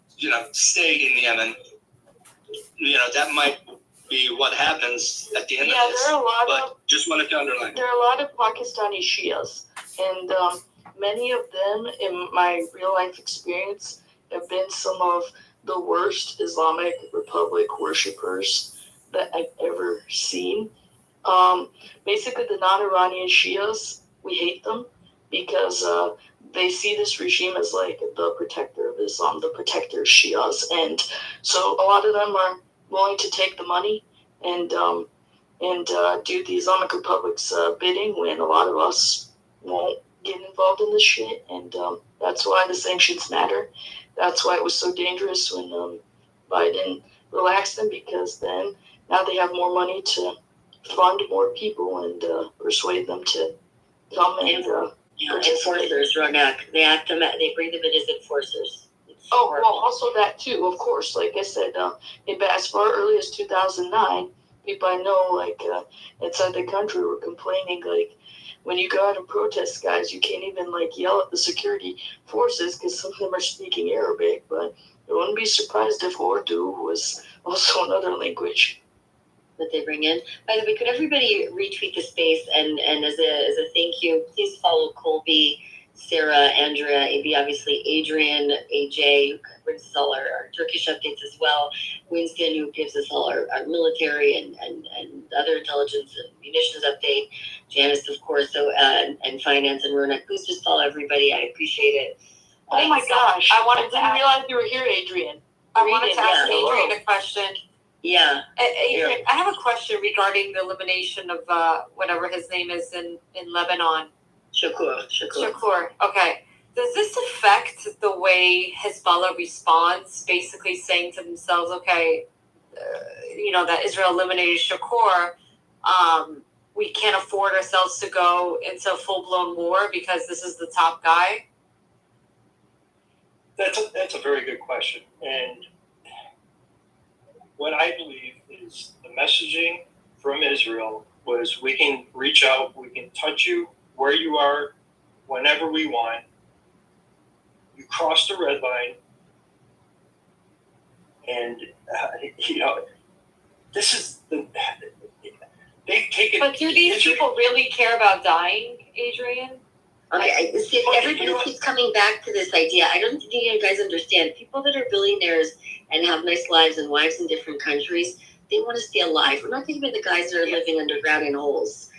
stay in Yemen. That might be what happens at the end of this.
There are a lot of.
Just wanted to underline.
There are a lot of Pakistani Shias, and many of them, in my real life experience, have been some of the worst Islamic Republic worshippers that I've ever seen. Basically, the non-Iranian Shias, we hate them because they see this regime as like the protector of Islam, the protector of Shias, and so a lot of them are willing to take the money and do the Islamic Republic's bidding when a lot of us won't get involved in this shit, and that's why the sanctions matter. That's why it was so dangerous when Biden relaxed them, because then now they have more money to fund more people and persuade them to come and
enforcers, Ronak. They bring them in as enforcers.
Oh, well, also that too, of course. Like I said, as far early as 2009, people I know, inside the country were complaining, when you go out and protest, guys, you can't even, yell at the security forces because some of them are speaking Arabic, but I wouldn't be surprised if Urdu was also another language
that they bring in. By the way, could everybody retweet the space and as a thank you, please follow Colby, Sarah, Andrea, AB, obviously Adrian, AJ, who brings us all our Turkish updates as well, Winston, who gives us all our military and other intelligence and munitions update, Janice, of course, and finance, and Ronak. Please just follow everybody. I appreciate it.
Oh my gosh. I didn't realize you were here, Adrian.
I wanted to ask Adrian a question.
Yeah.
Adrian, I have a question regarding the elimination of whatever his name is in Lebanon. Shakur. Okay. Does this affect the way Hezbollah responds, basically saying to themselves, okay, that Israel eliminated Shakur, we can't afford ourselves to go into full-blown war because this is the top guy?
That's a very good question. And what I believe is the messaging from Israel was, we can reach out, we can touch you where you are whenever we want. You cross the red line, and this is they've taken.
But do these people really care about dying, Adrian?
Okay, everybody keeps coming back to this idea. I don't think you guys understand. People that are billionaires and have nice lives and wives in different countries, they want to stay alive. We're not talking about the guys that are living underground in holes.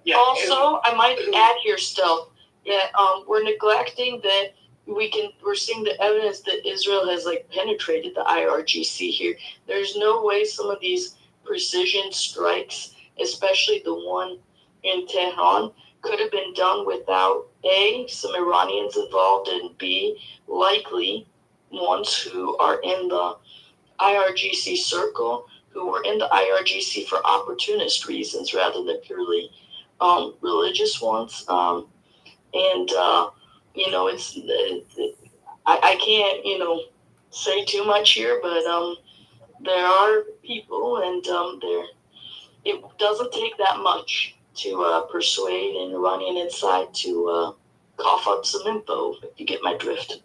Yeah. Also, I might add here still that we're neglecting that we're seeing the evidence that Israel has penetrated the IRGC here. There's no way some of these precision strikes, especially the one in Tehran, could have been done without A, some Iranians involved, and B, likely ones who are in the IRGC circle, who were in the IRGC for opportunist reasons rather than purely religious ones. I can't, say too much here, but there are people, and it doesn't take that much to persuade an Iranian inside to cough up some info, if you get my drift.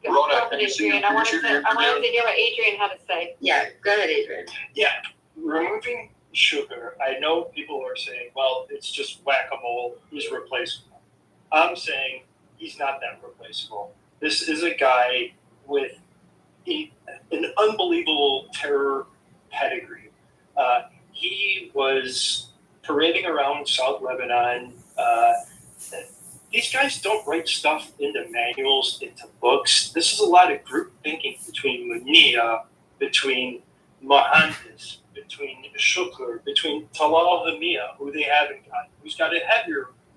Rona, Adrian, I wanted to hear what Adrian had to say.
Yeah, go ahead, Adrian.
Yeah, removing sugar. I know people are saying, well, it's just whack-a-mole, he's replacement. I'm saying he's not that replaceable. This is a guy with an unbelievable terror pedigree. He was parading around South Lebanon. These guys don't write stuff into manuals, into books. This is a lot of group thinking between Munia, between Mohandas, between Shukr, between Talal Hamia, who they haven't got, who's got a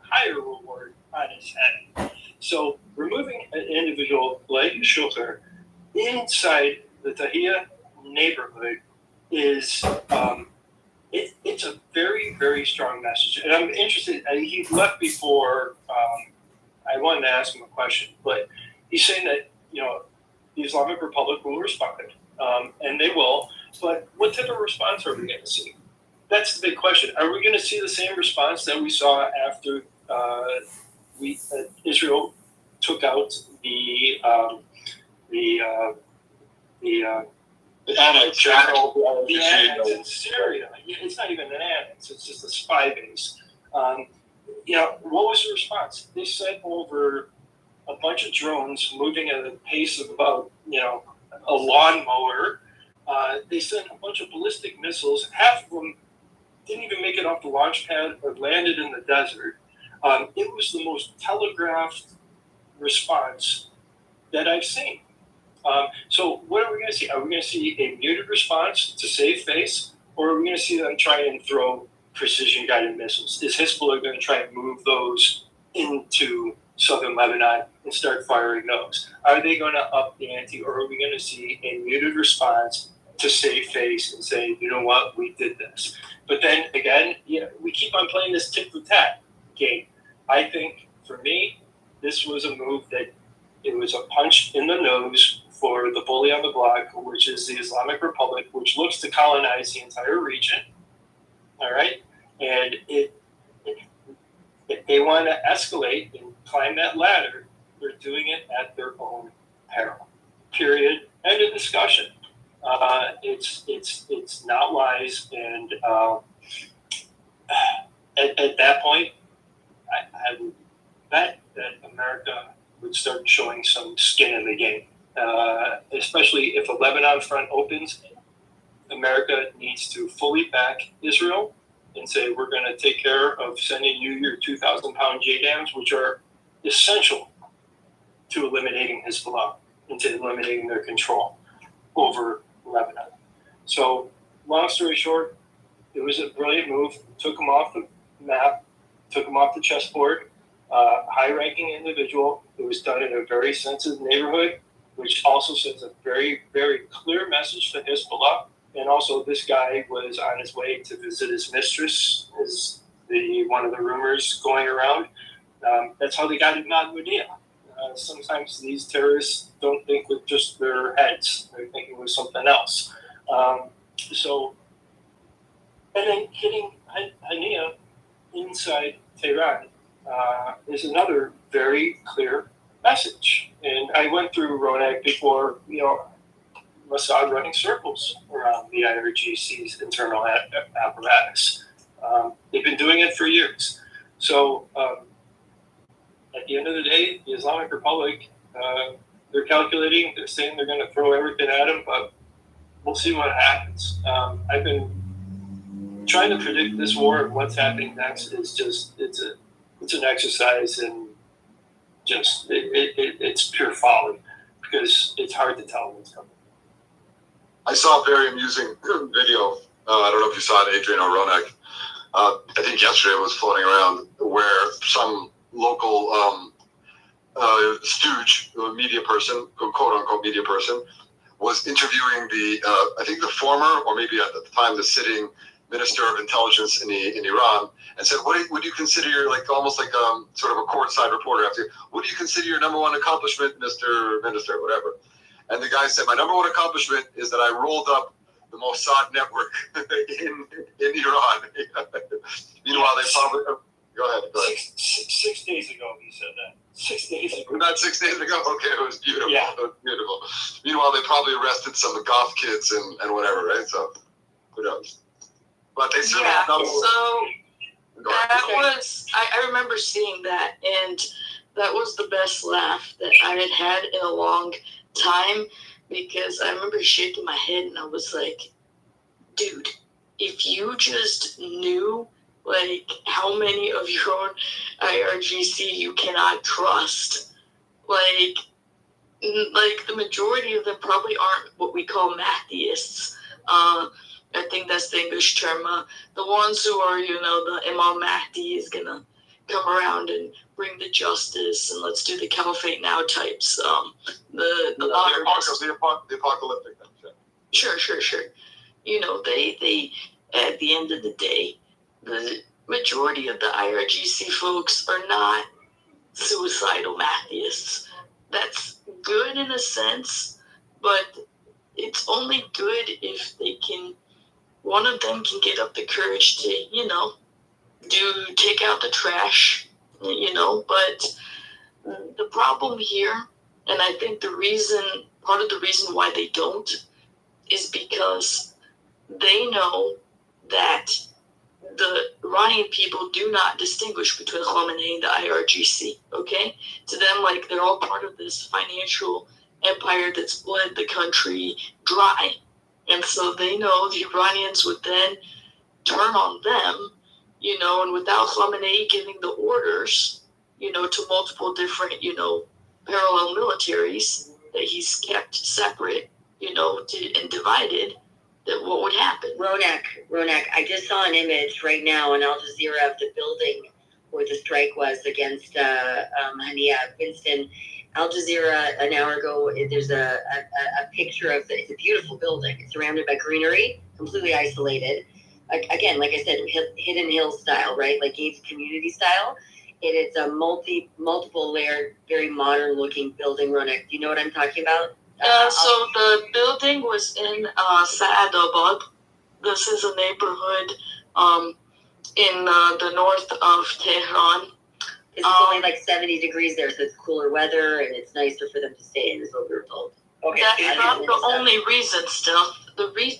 higher reward on his head. So removing an individual like Shukr inside the Tahia neighborhood is it's a very, very strong message. And I'm interested, he left before I wanted to ask him a question, but he's saying that, the Islamic Republic will respond, and they will, but what type of response are we going to see? That's the big question. Are we going to see the same response that we saw after Israel took out the annex in Syria? It's not even an annex; it's just a spy base. What was the response? They sent over a bunch of drones moving at a pace of about a lawnmower. They sent a bunch of ballistic missiles. Half of them didn't even make it off the launch pad or landed in the desert. It was the most telegraphed response that I've seen. So what are we going to see? Are we going to see a muted response to save face, or are we going to see them try and throw precision-guided missiles? Is Hezbollah going to try and move those into southern Lebanon and start firing those? Are they going to up the ante, or are we going to see a muted response to save face and say, you know what, we did this? But then again, we keep on playing this tit-for-tat game. I think, for me, this was a move that it was a punch in the nose for the bully on the block, which is the Islamic Republic, which looks to colonize the entire region. All right? And if they want to escalate and climb that ladder, they're doing it at their own peril. Period. End of discussion. It's not wise, and at that point, I would bet that America would start showing some skin in the game. Especially if a Lebanon front opens, America needs to fully back Israel and say, we're going to take care of sending you your 2,000-pound JDAMs, which are essential to eliminating Hezbollah and to eliminating their control over Lebanon. So, long story short, it was a brilliant move. Took them off the map, took them off the chessboard. High-ranking individual. It was done in a very sensitive neighborhood, which also sends a very, very clear message to Hezbollah. And also, this guy was on his way to visit his mistress, is one of the rumors going around. That's how they got Imad Munir. Sometimes these terrorists don't think with just their heads; they're thinking with something else. And then hitting Hania inside Tehran is another very clear message. And I went through Ronak before, Mossad running circles around the IRGC's internal apparatus. They've been doing it for years. So at the end of the day, the Islamic Republic, they're calculating, they're saying they're going to throw everything at them, but we'll see what happens. I've been trying to predict this war and what's happening next is just, it's an exercise in just, it's pure folly because it's hard to tell what's coming.
I saw a very amusing video. I don't know if you saw it, Adrian or Ronak. I think yesterday it was floating around where some local stooge, media person, quote unquote media person, was interviewing I think the former, or maybe at the time the sitting Minister of Intelligence in Iran, and said, "What would you consider your almost like sort of a courtside reporter after? What do you consider your number one accomplishment, Mr. Minister, whatever?" And the guy said, "My number one accomplishment is that I rolled up the Mossad network in Iran." Meanwhile, they probably go ahead.
6 days ago, he said that. 6 days ago.
Not 6 days ago. Okay, it was beautiful.
Yeah.
It was beautiful. Meanwhile, they probably arrested some goth kids and whatever, right? So who knows? But they certainly
so that was I remember seeing that, and that was the best laugh that I had had in a long time, because I remember shaking my head and I was like, dude, if you just knew like how many of your own IRGC you cannot trust, like the majority of them probably aren't what we call matheists. I think that's the English term. The ones who are, the Imam Mahdi is gonna come around and bring the justice and let's do the caliphate now types. The
apocalyptic.
Sure. They at the end of the day, the majority of the IRGC folks are not suicidal matheists. That's good in a sense, but it's only good if one of them can get up the courage to, take out the trash, but the problem here, and I think part of the reason why they don't, is because they know that the Iranian people do not distinguish between Khamenei and the IRGC, okay? To them, they're all part of this financial empire that's bled the country dry. And so they know the Iranians would then turn on them, and without Khamenei giving the orders, to multiple different, parallel militaries that he's kept separate, and divided, that what would happen?
Ronak, I just saw an image right now on Al Jazeera of the building where the strike was against Hania Winston. Al Jazeera, an hour ago, there's a picture of it's a beautiful building. It's surrounded by greenery, completely isolated. Again, like I said, hidden hill style, right? Like Gates community style. It's a multiple layered, very modern looking building, Ronak. Do you know what I'm talking about?
So the building was in Saadabad. This is a neighborhood in the north of Tehran.
It's only 70 degrees there, so it's cooler weather and it's nicer for them to stay in, is what we were told. Okay.
That's not the only reason, Steph.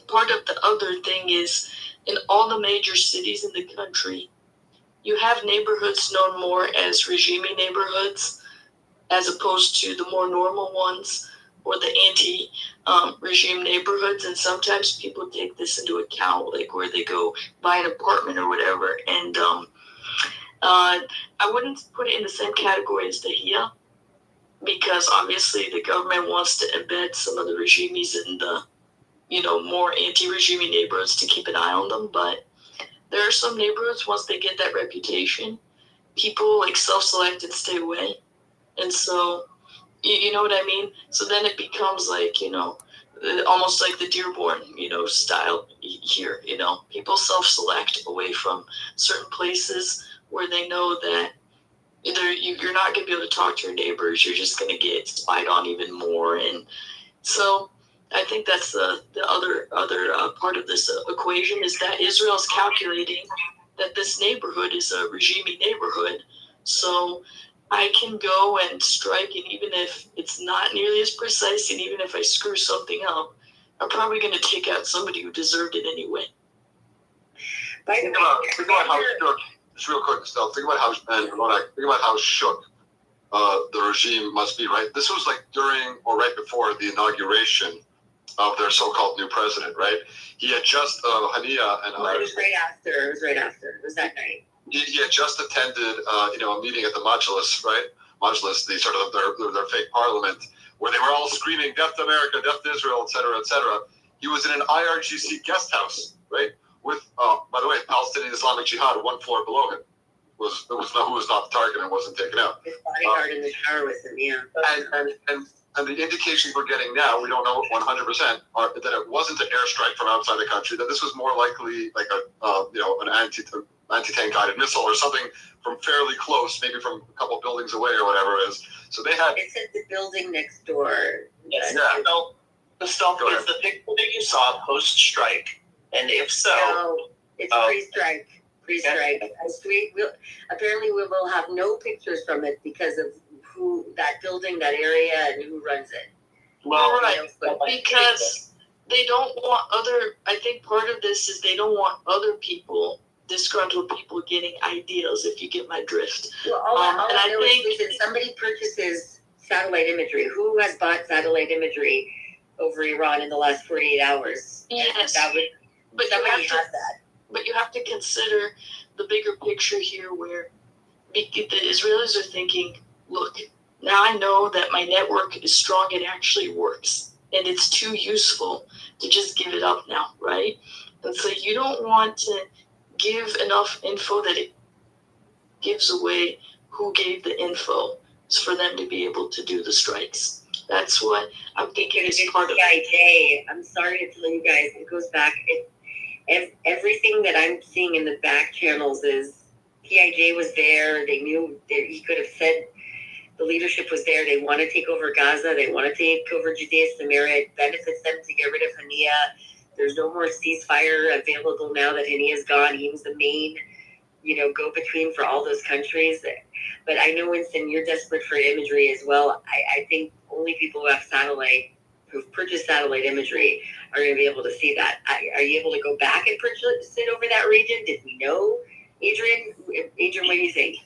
Part of the other thing is, in all the major cities in the country, you have neighborhoods known more as regime neighborhoods, as opposed to the more normal ones, or the anti-regime neighborhoods. And sometimes people take this into account, where they go buy an apartment or whatever. And I wouldn't put it in the same category as Dahia, because obviously the government wants to embed some of the regimes in the, more anti-regime neighborhoods to keep an eye on them. But there are some neighborhoods, once they get that reputation, people self-select and stay away. And so, you know what I mean? So then it becomes almost like the Dearborn, style here, people self-select away from certain places where they know that either you're not going to be able to talk to your neighbors, you're just going to get spied on even more. And so I think that's the other part of this equation, is that Israel's calculating that this neighborhood is a regime neighborhood. So I can go and strike, and even if it's not nearly as precise, and even if I screw something up, I'm probably going to take out somebody who deserved it anyway.
Think about how shook, just real quick, Steph, think about how shook the regime must be, right? This was during or right before the inauguration of their so-called new president, right? He had just, Hania and
others. It was right after. It was that night.
He had just attended, a meeting at the Majlis, right? Majlis, the sort of their fake parliament, where they were all screaming, "Death to America, death to Israel," etc., etc. He was in an IRGC guest house, right? With, by the way, Palestinian Islamic Jihad, one floor below him, who was not the target and wasn't taken out.
His bodyguard in the shower with him, yeah.
And the indications we're getting now, we don't know 100%, are that it wasn't an airstrike from outside the country. That this was more likely an anti-tank guided missile or something from fairly close, maybe from a couple buildings away or whatever it is. So they had.
It's at the building next door.
Yes. Yeah. So the stuff is the picture that you saw post-strike, and if so,
no, it's pre-strike. Pre-strike. Apparently, we will have no pictures from it because of who that building, that area, and who runs it.
Well, right, because they don't want I think part of this is they don't want other people disgruntled people getting ideas, if you get my drift.
Well, all
and
I
I
know
think
is if somebody purchases satellite imagery, who has bought satellite imagery over Iran in the last 48 hours?
yes,
That would,
but you
somebody
have
has
to,
that.
but you have to consider the bigger picture here, where the Israelis are thinking, look, now I know that my network is strong, it actually works, and it's too useful to just give it up now, right? And so you don't want to give enough info that it gives away who gave the info for them to be able to do the strikes. That's what I'm thinking is part of it.
PIJ, I'm sorry to tell you guys, it goes back. Everything that I'm seeing in the back channels is PIJ was there. They knew that he could have said the leadership was there. They want to take over Gaza. They want to take over Judea Samaria. It benefits them to get rid of Hania. There's no more ceasefire available now that Hania's gone. He was the main, go-between for all those countries. But I know, Winston, you're desperate for imagery as well. I think only people who've purchased satellite imagery are going to be able to see that. Are you able to go back and purchase it over that region? Did we know? Adrian, what do you think?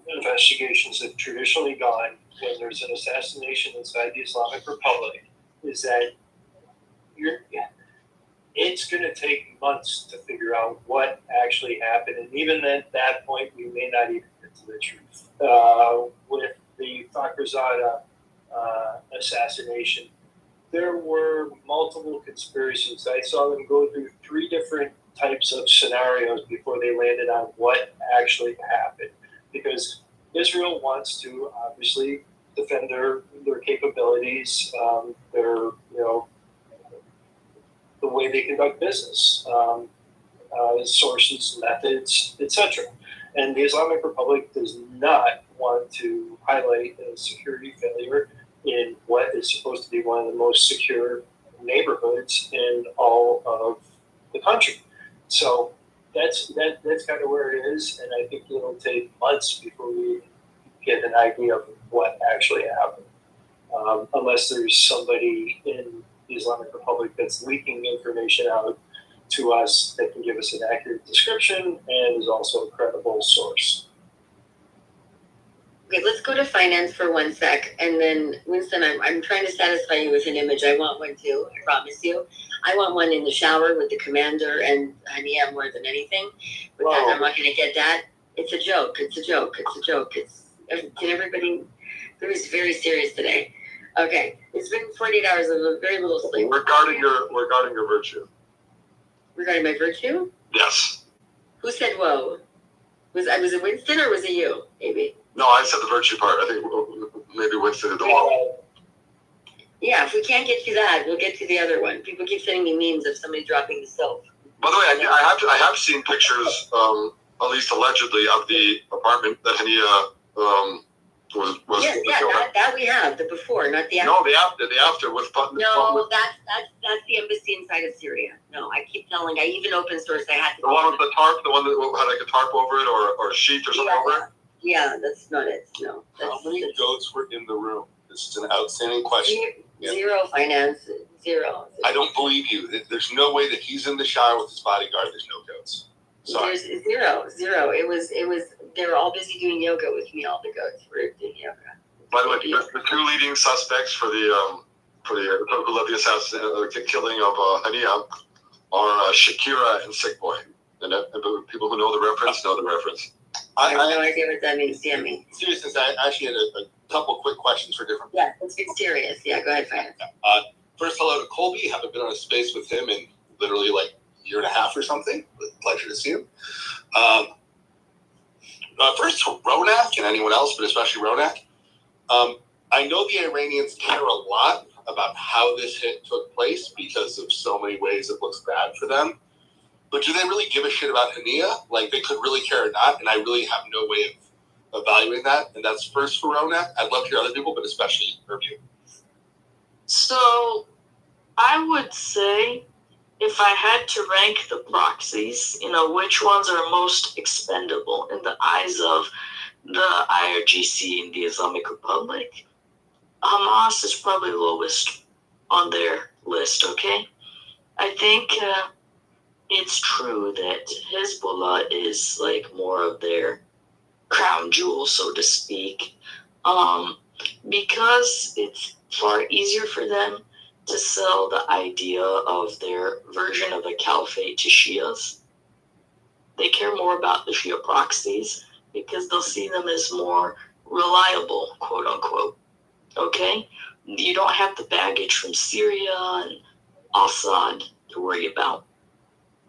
Investigations have traditionally gone when there's an assassination inside the Islamic Republic is that it's going to take months to figure out what actually happened. And even at that point, we may not even get to the truth. With the Fakhrizadeh assassination, there were multiple conspiracies. I saw them go through 3 different types of scenarios before they landed on what actually happened. Because Israel wants to obviously defend their capabilities, their the way they conduct business, sources, methods, etc. And the Islamic Republic does not want to highlight a security failure in what is supposed to be one of the most secure neighborhoods in all of the country. So that's kind of where it is, and I think it'll take months before we get an idea of what actually happened, unless there's somebody in the Islamic Republic that's leaking information out to us that can give us an accurate description and is also a credible source.
Okay, let's go to finance for 1 sec, and then Winston, I'm trying to satisfy you with an image. I want one too. I promise you. I want one in the shower with the commander and Hania more than anything. But that, I'm not going to get that. It's a joke. It's a joke. It's a joke. Can everybody? It was very serious today. Okay, it's been 48 hours of very little sleep.
Regarding your virtue.
Regarding my virtue?
Yes.
Who said whoa? Was it Winston or was it you? Maybe.
No, I said the virtue part. I think maybe Winston did the wall.
Yeah, if we can't get to that, we'll get to the other one. People keep sending me memes of somebody dropping the soap.
By the way, I have seen pictures, at least allegedly, of the apartment that Hania was.
Yes, that we have, the before, not the after.
No, the after with.
No, that's the embassy inside of Syria. No, I even open source. I had to.
The one with the tarp, the one that had like a tarp over it or a sheet or something over it.
Yeah, that's not it. No.
How many goats were in the room? This is an outstanding question.
Zero finance. Zero.
I don't believe you. There's no way that he's in the shower with his bodyguard. There's no goats. Sorry.
There's zero. It was. They were all busy doing yoga with me. All the goats were doing yoga.
By the way, the 2 leading suspects for the who led the killing of Hania are Shakira and Sick Boy. And people who know the reference know the reference.
I have no idea what that means. Damn me.
Seriously, I actually had a couple quick questions for different people.
Yeah, let's get serious. Yeah, go ahead, finance.
First, hello to Colby. Haven't been on a space with him in literally like a year and a half or something. Pleasure to see him. First, to Ronak and anyone else, but especially Ronak. I know the Iranians care a lot about how this hit took place because of so many ways it looks bad for them. But do they really give a shit about Hania? Like, they could really care or not, and I really have no way of evaluating that. And that's first for Ronak. I'd love to hear other people, but especially her view.
So, I would say, if I had to rank the proxies, which ones are most expendable in the eyes of the IRGC in the Islamic Republic, Hamas is probably lowest on their list, okay? I think it's true that Hezbollah is like more of their crown jewel, so to speak, because it's far easier for them to sell the idea of their version of a caliphate to Shias. They care more about the Shia proxies because they'll see them as more reliable, quote unquote. Okay? You don't have the baggage from Syria and Assad to worry about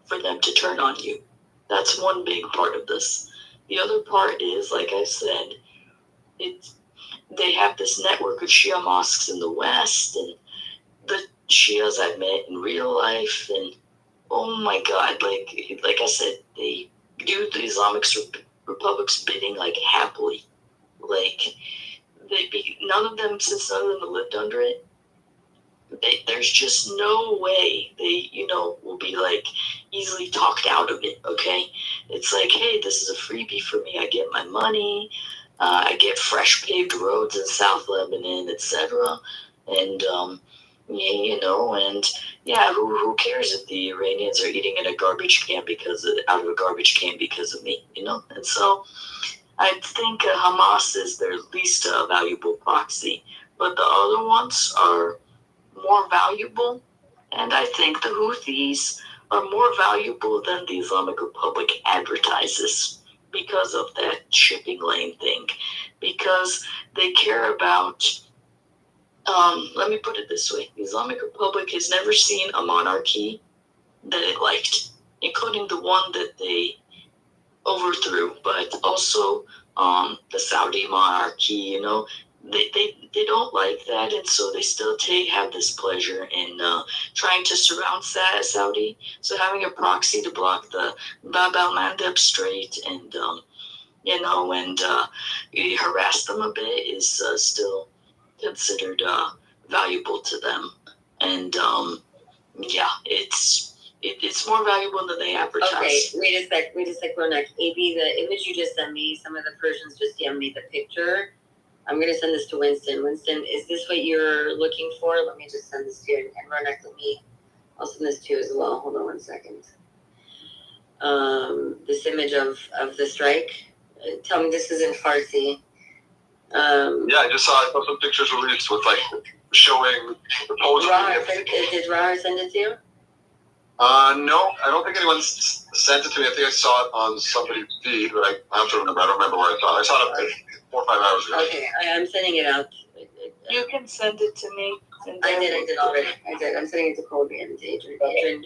for them to turn on you. That's one big part of this. The other part is, like I said, they have this network of Shia mosques in the West, and the Shias I've met in real life, and oh my God, like I said, they do the Islamic Republic's bidding like happily. Like none of them, since none of them have lived under it, there's just no way they, will be like easily talked out of it. Okay, it's like, hey, this is a freebie for me. I get my money. I get fresh paved roads in South Lebanon, etc. And who cares if the Iranians are eating in a garbage can out of a garbage can because of me, And so I think Hamas is their least valuable proxy, but the other ones are more valuable, and I think the Houthis are more valuable than the Islamic Republic advertises because of that shipping lane thing, because they care about, let me put it this way, the Islamic Republic has never seen a monarchy that it liked, including the one that they overthrew, but also the Saudi monarchy, they don't like that, and so they still have this pleasure in trying to surround Saudi. So having a proxy to block the Bab al-Mandeb Strait and harass them a bit is still considered valuable to them, and it's more valuable than they advertise.
Okay, wait a sec, Ronak. AB, the image you just sent me, some of the Persians just sent me the picture. I'm going to send this to Winston. Winston, is this what you're looking for? Let me just send this to you. And Ronak, I'll send this to you as well. Hold on 1 second. This image of the strike. Tell me this is in Farsi.
I just saw some pictures released with showing the pose.
Did Rahar send it to you?
No, I don't think anyone sent it to me. I think I saw it on somebody's feed, but I have to remember. I don't remember where I saw it. I saw it 4 or 5 hours ago.
Okay, I'm sending it out.
You can send it to me.
I did already. I did. I'm sending it to Colby and Adrian. Adrian,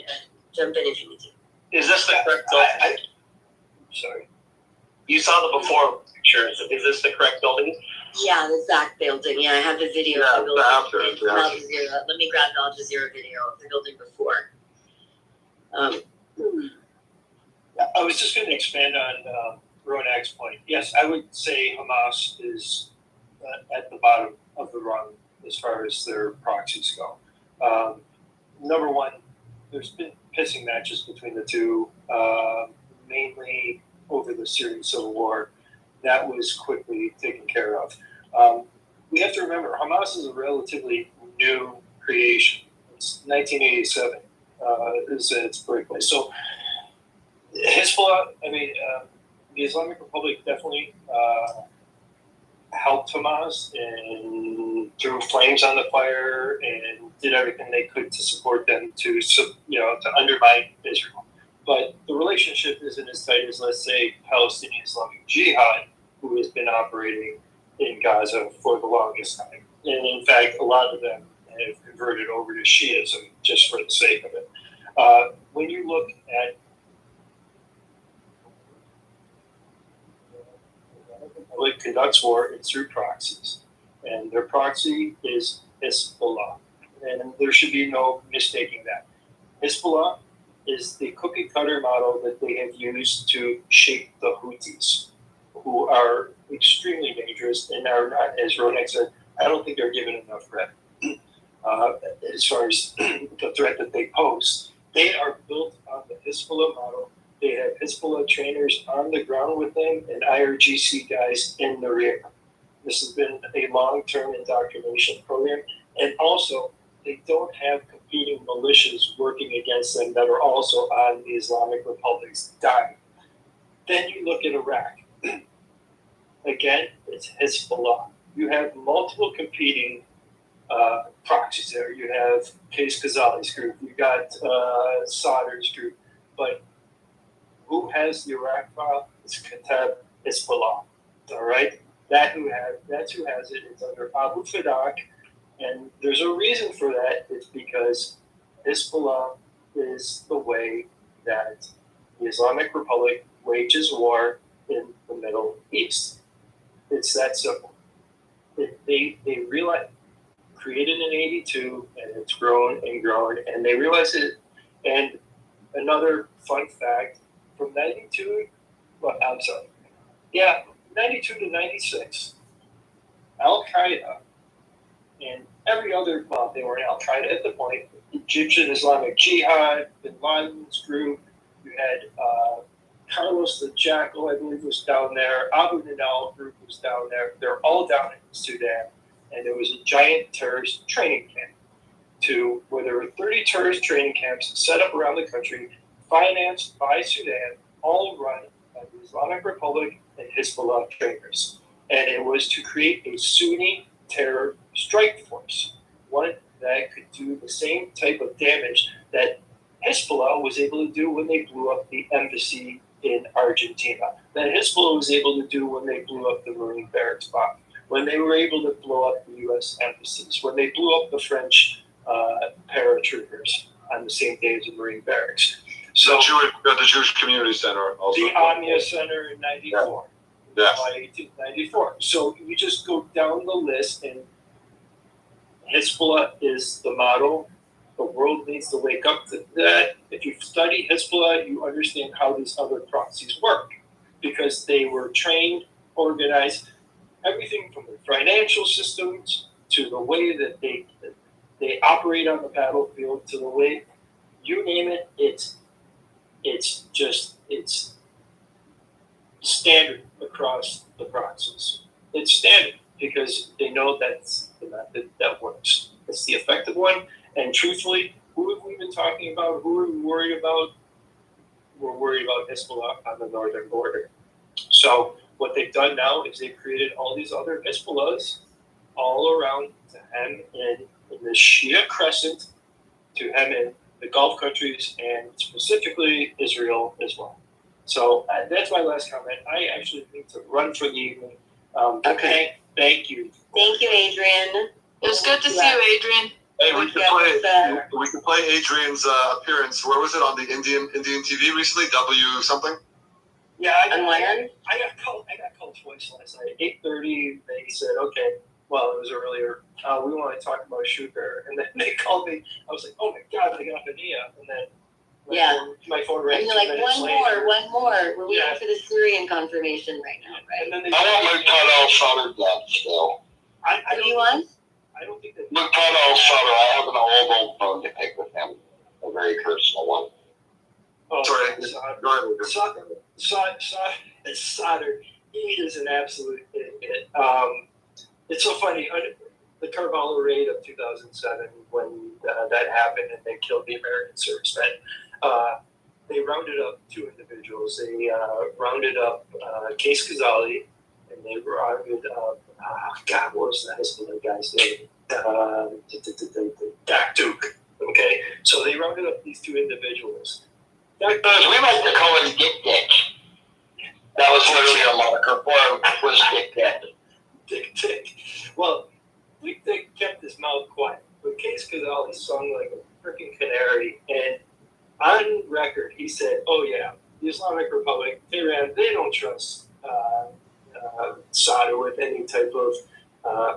jump in if you need to.
Is this the correct building? Sorry. You saw the before pictures. Is this the correct building?
Yeah, the Zach building. Yeah, I have the video of the building.
After.
Al Jazeera. Let me grab the Al Jazeera video of the building before.
I was just going to expand on Ronak's point. Yes, I would say Hamas is at the bottom of the rung as far as their proxies go. Number one, there's been pissing matches between the two, mainly over the Syrian civil war. That was quickly taken care of. We have to remember, Hamas is a relatively new creation. It's 1987 is its birthplace. So Hezbollah, the Islamic Republic definitely helped Hamas and threw flames on the fire and did everything they could to support them to undermine Israel. But the relationship isn't as tight as, let's say, Palestinian Islamic Jihad, who has been operating in Gaza for the longest time. And in fact, a lot of them have converted over to Shiism just for the sake of it. When you look at Republic conducts war, it's through proxies. And their proxy is Hezbollah. And there should be no mistaking that. Hezbollah is the cookie cutter model that they have used to shape the Houthis, who are extremely dangerous and are not, as Ronak said, I don't think they're given enough credit as far as the threat that they pose. They are built on the Hezbollah model. They have Hezbollah trainers on the ground with them and IRGC guys in the rear. This has been a long-term indoctrination program. And also, they don't have complete competing militias working against them that are also on the Islamic Republic's dime. Then you look at Iraq. Again, it's Hezbollah. You have multiple competing proxies there. You have Qais Khazali's group. You got Sadr's group. But who has the Iraq file? It's Kataib Hezbollah. All right? That's who has it. It's under Abu Fadak. And there's a reason for that. It's because Hezbollah is the way that the Islamic Republic wages war in the Middle East. It's that simple. They realized, created in 82, and it's grown and grown, and they realized it. And another fun fact, from 92, 92 to 96, Al-Qaeda and every other, well, they weren't Al-Qaeda at the point, Egyptian Islamic Jihad, Bin Laden's group, you had Carlos the Jackal, I believe, was down there, Abu Nidal group was down there, they're all down in Sudan, and there was a giant terrorist training camp where there were 30 terrorist training camps set up around the country, financed by Sudan, all run by the Islamic Republic and Hezbollah trainers. And it was to create a Sunni terror strike force, one that could do the same type of damage that Hezbollah was able to do when they blew up the embassy in Argentina, that Hezbollah was able to do when they blew up the Marine barracks bomb, when they were able to blow up the U.S. embassies, when they blew up the French paratroopers on the same day as the Marine barracks. So
the Jewish Community Center also.
The Amia Center in 94.
Yeah.
1894. So you just go down the list, and Hezbollah is the model. The world needs to wake up to that. If you study Hezbollah, you understand how these other proxies work, because they were trained, organized, everything from the financial systems to the way that they operate on the battlefield to the way, you name it, it's standard across the proxies. It's standard because they know that's the method that works. It's the effective one. And truthfully, who have we been talking about? Who are we worried about? We're worried about Hezbollah on the northern border. So what they've done now is they've created all these other Hezbollahs all around to hem in the Shia crescent, to hem in the Gulf countries, and specifically Israel as well. So that's my last comment. I actually need to run for the evening. Okay. Thank you.
Thank you, Adrian.
It was good to see you, Adrian.
Hey, we can play Adrian's appearance. Where was it, on the Indian TV recently? W something.
Yeah, I got called twice last night. 8:30. They said, okay. Well, it was earlier. We want to talk about Sugar, and then they called me. I was like, oh my god, I got an idea, and then my phone rang.
And you're like, one more. We're waiting for the Syrian confirmation right now, right?
And then
I want Luke Tuttle Sutter dead still.
I
Who do you want?
I don't think that.
Luke Tuttle Sutter. I have an old bone to pick with him. A very personal one.
Oh,
Sorry.
Sadr. He is an absolute idiot. It's so funny. The Carvalho raid of 2007, when that happened and they killed the American servicemen, they rounded up two individuals. They rounded up Qais Khazali, and they rounded up, what was the Hezbollah guy's name? Daktuk. Okay, so they rounded up these two individuals.
We like to call him Dick Dick. That was literally a moniker for him, was Dick Dick.
Dick Dick. Well, Dick Dick kept his mouth quiet, but Qais Khazali sung like a freaking canary, and on record he said, oh yeah, the Islamic Republic, Tehran, they don't trust Sadr with any type of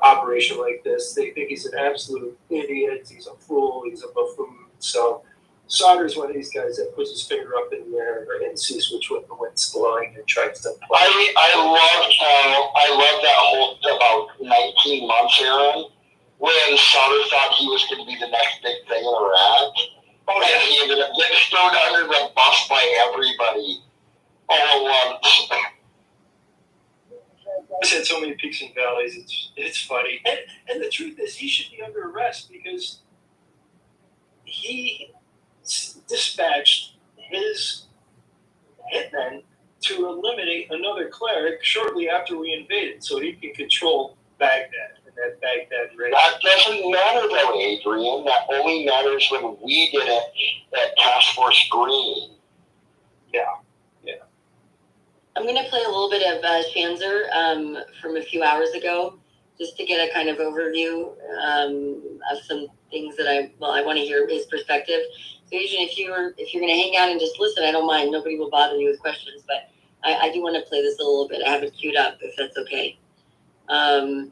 operation like this. They think he's an absolute idiot, he's a fool, he's a buffoon. So Sadr's one of these guys that puts his finger up in the air and sees which way the wind's blowing and tries to play.
I love that whole about 19 months, Aaron, when Sadr thought he was going to be the next big thing in Iraq. Oh, and he ended up getting thrown under the bus by everybody all at once.
He's had so many peaks and valleys, it's funny. And the truth is, he should be under arrest because he dispatched his hitmen to eliminate another cleric shortly after we invaded, so he can control Baghdad and that Baghdad raid.
That doesn't matter though, Adrian. That only matters when we did it at Task Force Green.
Yeah.
I'm going to play a little bit of Shanzer from a few hours ago, just to get a kind of overview of some things that I want to hear his perspective. So, Adrian, if you're going to hang out and just listen, I don't mind. Nobody will bother you with questions, but I do want to play this a little bit. I have it queued up, if that's okay.
The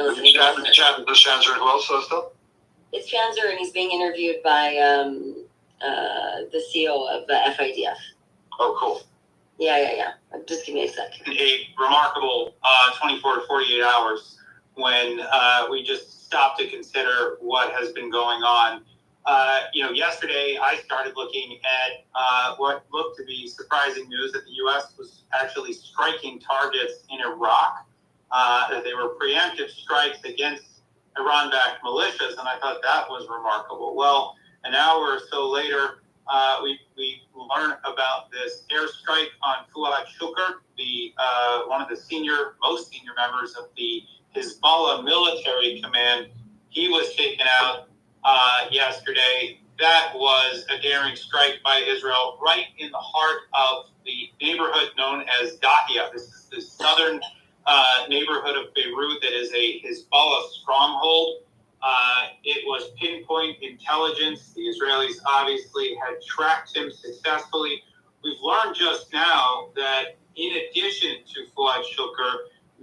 Shanzer and who else still?
It's Shanzer, and he's being interviewed by the CEO of the FIDF.
Oh, cool.
Yeah. Just give me a second.
A remarkable 24 to 48 hours when we just stopped to consider what has been going on. Yesterday I started looking at what looked to be surprising news that the U.S. was actually striking targets in Iraq, that they were preemptive strikes against Iran-backed militias, and I thought that was remarkable. Well, an hour or so later, we learn about this airstrike on Fuad Shukr, the one of the most senior members of the Hezbollah military command. He was taken out yesterday. That was a daring strike by Israel right in the heart of the neighborhood known as Dahia. This is the southern neighborhood of Beirut that is a Hezbollah stronghold. It was pinpoint intelligence. The Israelis obviously had tracked him successfully. We've learned just now that in addition to Fuad Shukr,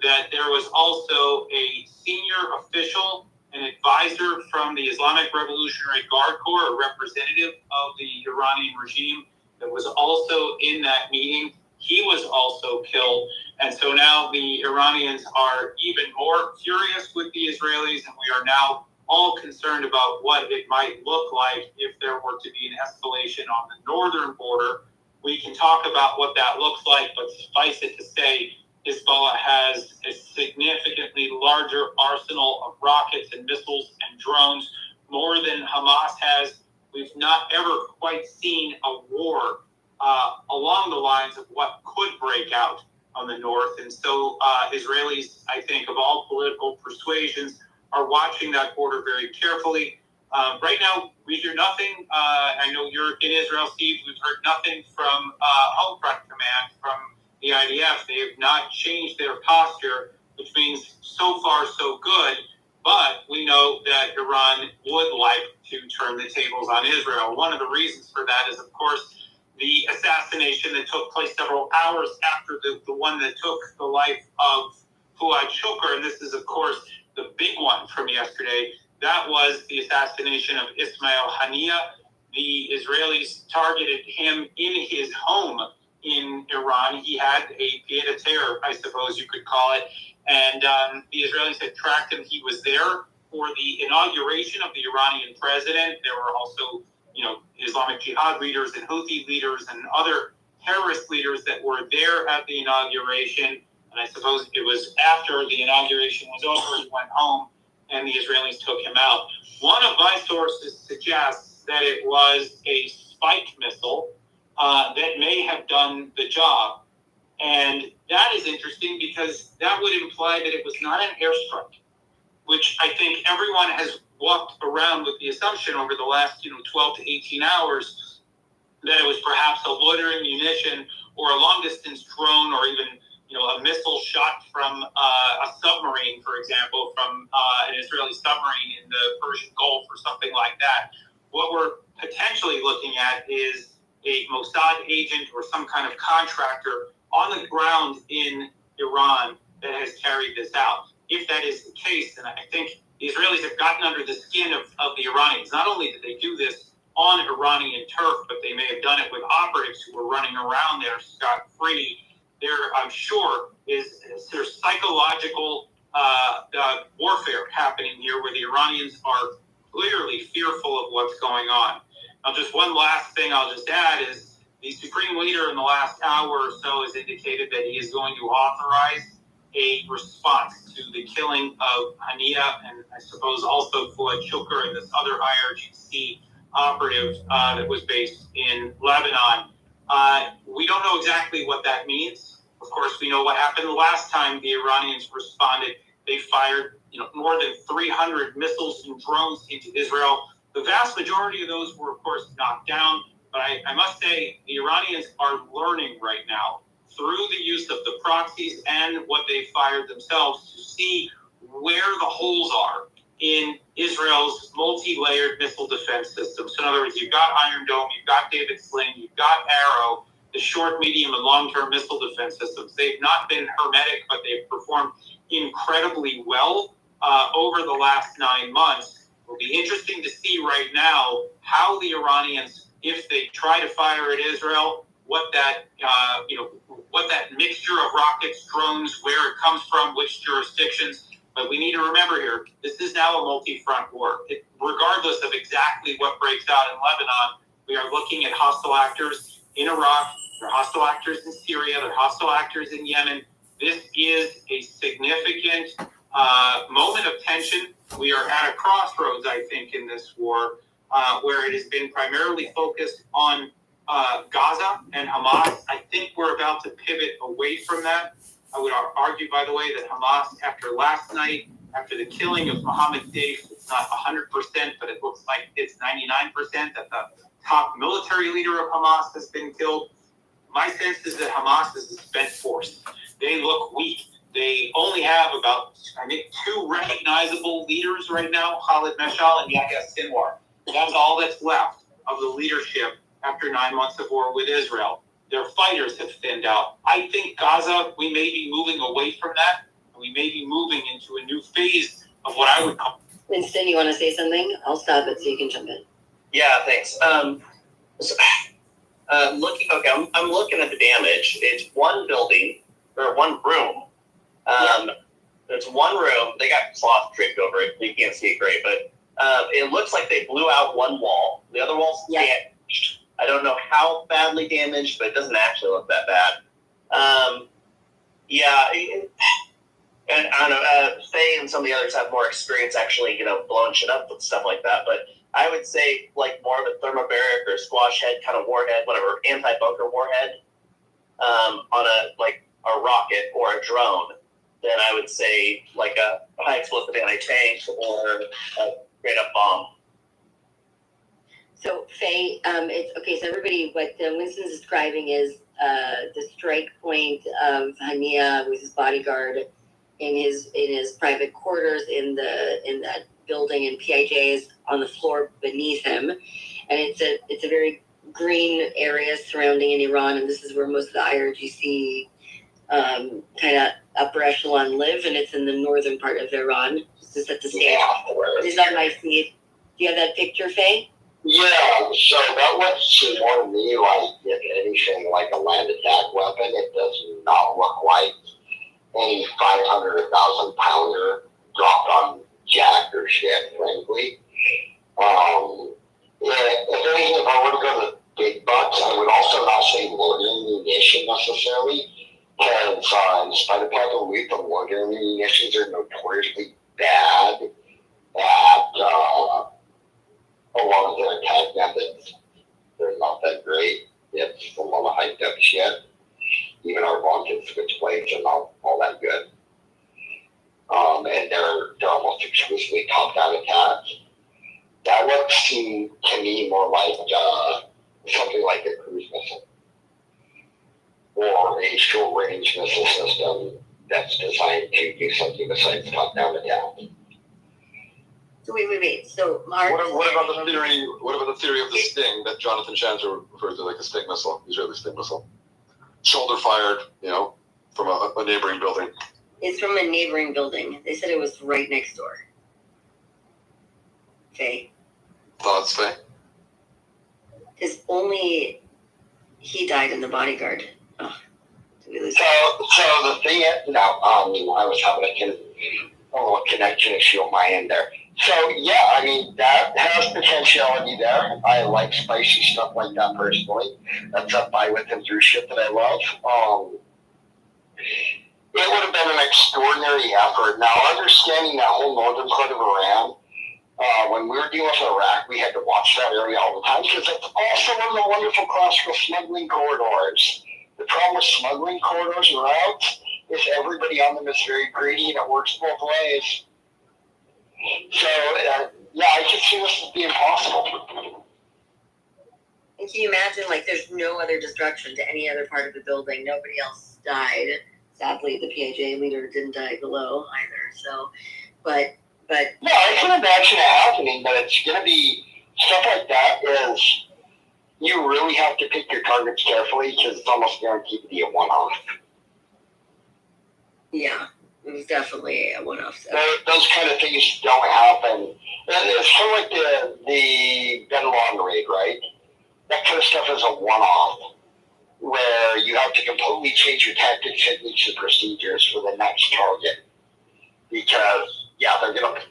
that there was also a senior official, an advisor from the Islamic Revolutionary Guard Corps, a representative of the Iranian regime that was also in that meeting. He was also killed. And so now the Iranians are even more furious with the Israelis, and we are now all concerned about what it might look like if there were to be an escalation on the northern border. We can talk about what that looks like, but suffice it to say, Hezbollah has a significantly larger arsenal of rockets and missiles and drones, more than Hamas has. We've not ever quite seen a war along the lines of what could break out on the north. And so Israelis, I think, of all political persuasions, are watching that border very carefully. Right now, we hear nothing. I know you're in Israel, Steve. We've heard nothing from Home Front Command, from the IDF. They have not changed their posture, which means so far so good. But we know that Iran would like to turn the tables on Israel. One of the reasons for that is, of course, the assassination that took place several hours after the one that took the life of Fuad Shukr. And this is, of course, the big one from yesterday. That was the assassination of Ismail Haniyeh. The Israelis targeted him in his home in Iran. He had a pied-à-terre, I suppose you could call it. And the Israelis had tracked him. He was there for the inauguration of the Iranian president. There were also, Islamic Jihad leaders and Houthi leaders and other terrorist leaders that were there at the inauguration. And I suppose it was after the inauguration was over, he went home and the Israelis took him out. One of my sources suggests that it was a spike missile that may have done the job. And that is interesting because that would imply that it was not an airstrike, which I think everyone has walked around with the assumption over the last 12 to 18 hours that it was perhaps a loitering munition or a long-distance drone or even a missile shot from a submarine, for example, from an Israeli submarine in the Persian Gulf or something like that. What we're potentially looking at is a Mossad agent or some kind of contractor on the ground in Iran that has carried this out. If that is the case, then I think the Israelis have gotten under the skin of the Iranians. Not only did they do this on Iranian turf, but they may have done it with operatives who were running around there scot-free. I'm sure, there's psychological warfare happening here where the Iranians are clearly fearful of what's going on. Now, just one last thing I'll just add is the Supreme Leader in the last hour or so has indicated that he is going to authorize a response to the killing of Haniyeh and I suppose also Fuad Shukr and this other IRGC operative that was based in Lebanon. We don't know exactly what that means. Of course, we know what happened the last time the Iranians responded. They fired, more than 300 missiles and drones into Israel. The vast majority of those were, of course, knocked down. But I must say, the Iranians are learning right now through the use of the proxies and what they fired themselves to see where the holes are in Israel's multi-layered missile defense system. So in other words, you've got Iron Dome, you've got David Sling, you've got Arrow, the short, medium, and long-term missile defense systems. They've not been hermetic, but they've performed incredibly well over the last 9 months. It'll be interesting to see right now how the Iranians, if they try to fire at Israel, what that mixture of rockets, drones, where it comes from, which jurisdictions. But we need to remember here, this is now a multi-front war. Regardless of exactly what breaks out in Lebanon, we are looking at hostile actors in Iraq, there are hostile actors in Syria, there are hostile actors in Yemen. This is a significant moment of tension. We are at a crossroads, I think, in this war, where it has been primarily focused on Gaza and Hamas. I think we're about to pivot away from that. I would argue, by the way, that Hamas, after last night, after the killing of Mohammed Deif, it's not 100%, but it looks like it's 99% that the top military leader of Hamas has been killed. My sense is that Hamas is a spent force. They look weak. They only have about, 2 recognizable leaders right now, Khalid Meshal and Yahya Sinwar. That's all that's left of the leadership after 9 months of war with Israel. Their fighters have thinned out. I think Gaza, we may be moving away from that, and we may be moving into a new phase of what I would call.
Winston, you want to say something? I'll stop it so you can jump in.
Yeah, thanks. I'm looking at the damage. It's one building, or one room. It's one room. They got cloth draped over it. You can't see it great, but it looks like they blew out one wall. The other wall's damaged. I don't know how badly damaged, but it doesn't actually look that bad. And I don't know, Faye and some of the others have more experience actually, blowing shit up with stuff like that. But I would say like more of a thermobaric or squash head kind of warhead, whatever, anti-bunker warhead on a rocket or a drone. Then I would say like a high explosive anti-tank or a straight up bomb.
So Faye, it's okay. So everybody, what Winston's describing is the strike point of Hania with his bodyguard in his private quarters in that building, and PIJ is on the floor beneath him, and it's a very green area surrounding in Iran, and this is where most of the IRGC kind of upper echelon live, and it's in the northern part of Iran, just to set the stage. It's on my feed. Do you have that picture, Faye?
Yeah, so that would seem more to me like, if anything, like a land attack weapon. It does not look like any 500 or 1,000 pounder dropped on jack or shit, frankly. If anything, if I were to go to big bucks, I would also not say loitering munition necessarily, because in spite of the fact that lethal loitering munitions are notoriously bad at a lot of their attack methods. They're not that great. It's a lot of hyped up shit. Even our vaunted switchblades are not all that good. And they're almost exclusively top-down attacks. That would seem to me more like something like a cruise missile or a short-range missile system that's designed to do something besides top-down attack.
So wait. So Mark,
What about the theory of the Sting that Jonathan Chandler referred to, like a Sting missile, Israeli Sting missile, shoulder fired, from a neighboring building?
It's from a neighboring building. They said it was right next door. Okay.
Thoughts, Faye?
Because only he died in the bodyguard. Oh,
So the thing is, I was having a connection issue on my end there. So yeah, that has potentiality there. I like spicy stuff like that personally. That's up by with and through shit that I love. It would have been an extraordinary effort. Now, understanding that whole northern part of Iran, when when we were dealing with Iraq, we had to watch that area all the time because it's also one of the wonderful classical smuggling corridors. The problem with smuggling corridors and routes is everybody on them is very greedy and it works both ways. So, yeah, I just see this as being possible.
And can you imagine, like, there's no other destruction to any other part of the building? Nobody else died. Sadly, the PAJ leader didn't die below either. So, but.
No, I can imagine it happening, but it's going to be stuff like that is you really have to pick your targets carefully because it's almost guaranteed to be a one-off.
Yeah, it was definitely a one-off. So.
Those kind of things don't happen. And it's kind of like the Ben Long raid, right? That kind of stuff is a one-off where you have to completely change your tactics, techniques, and procedures for the next target. Because, yeah, they're going to,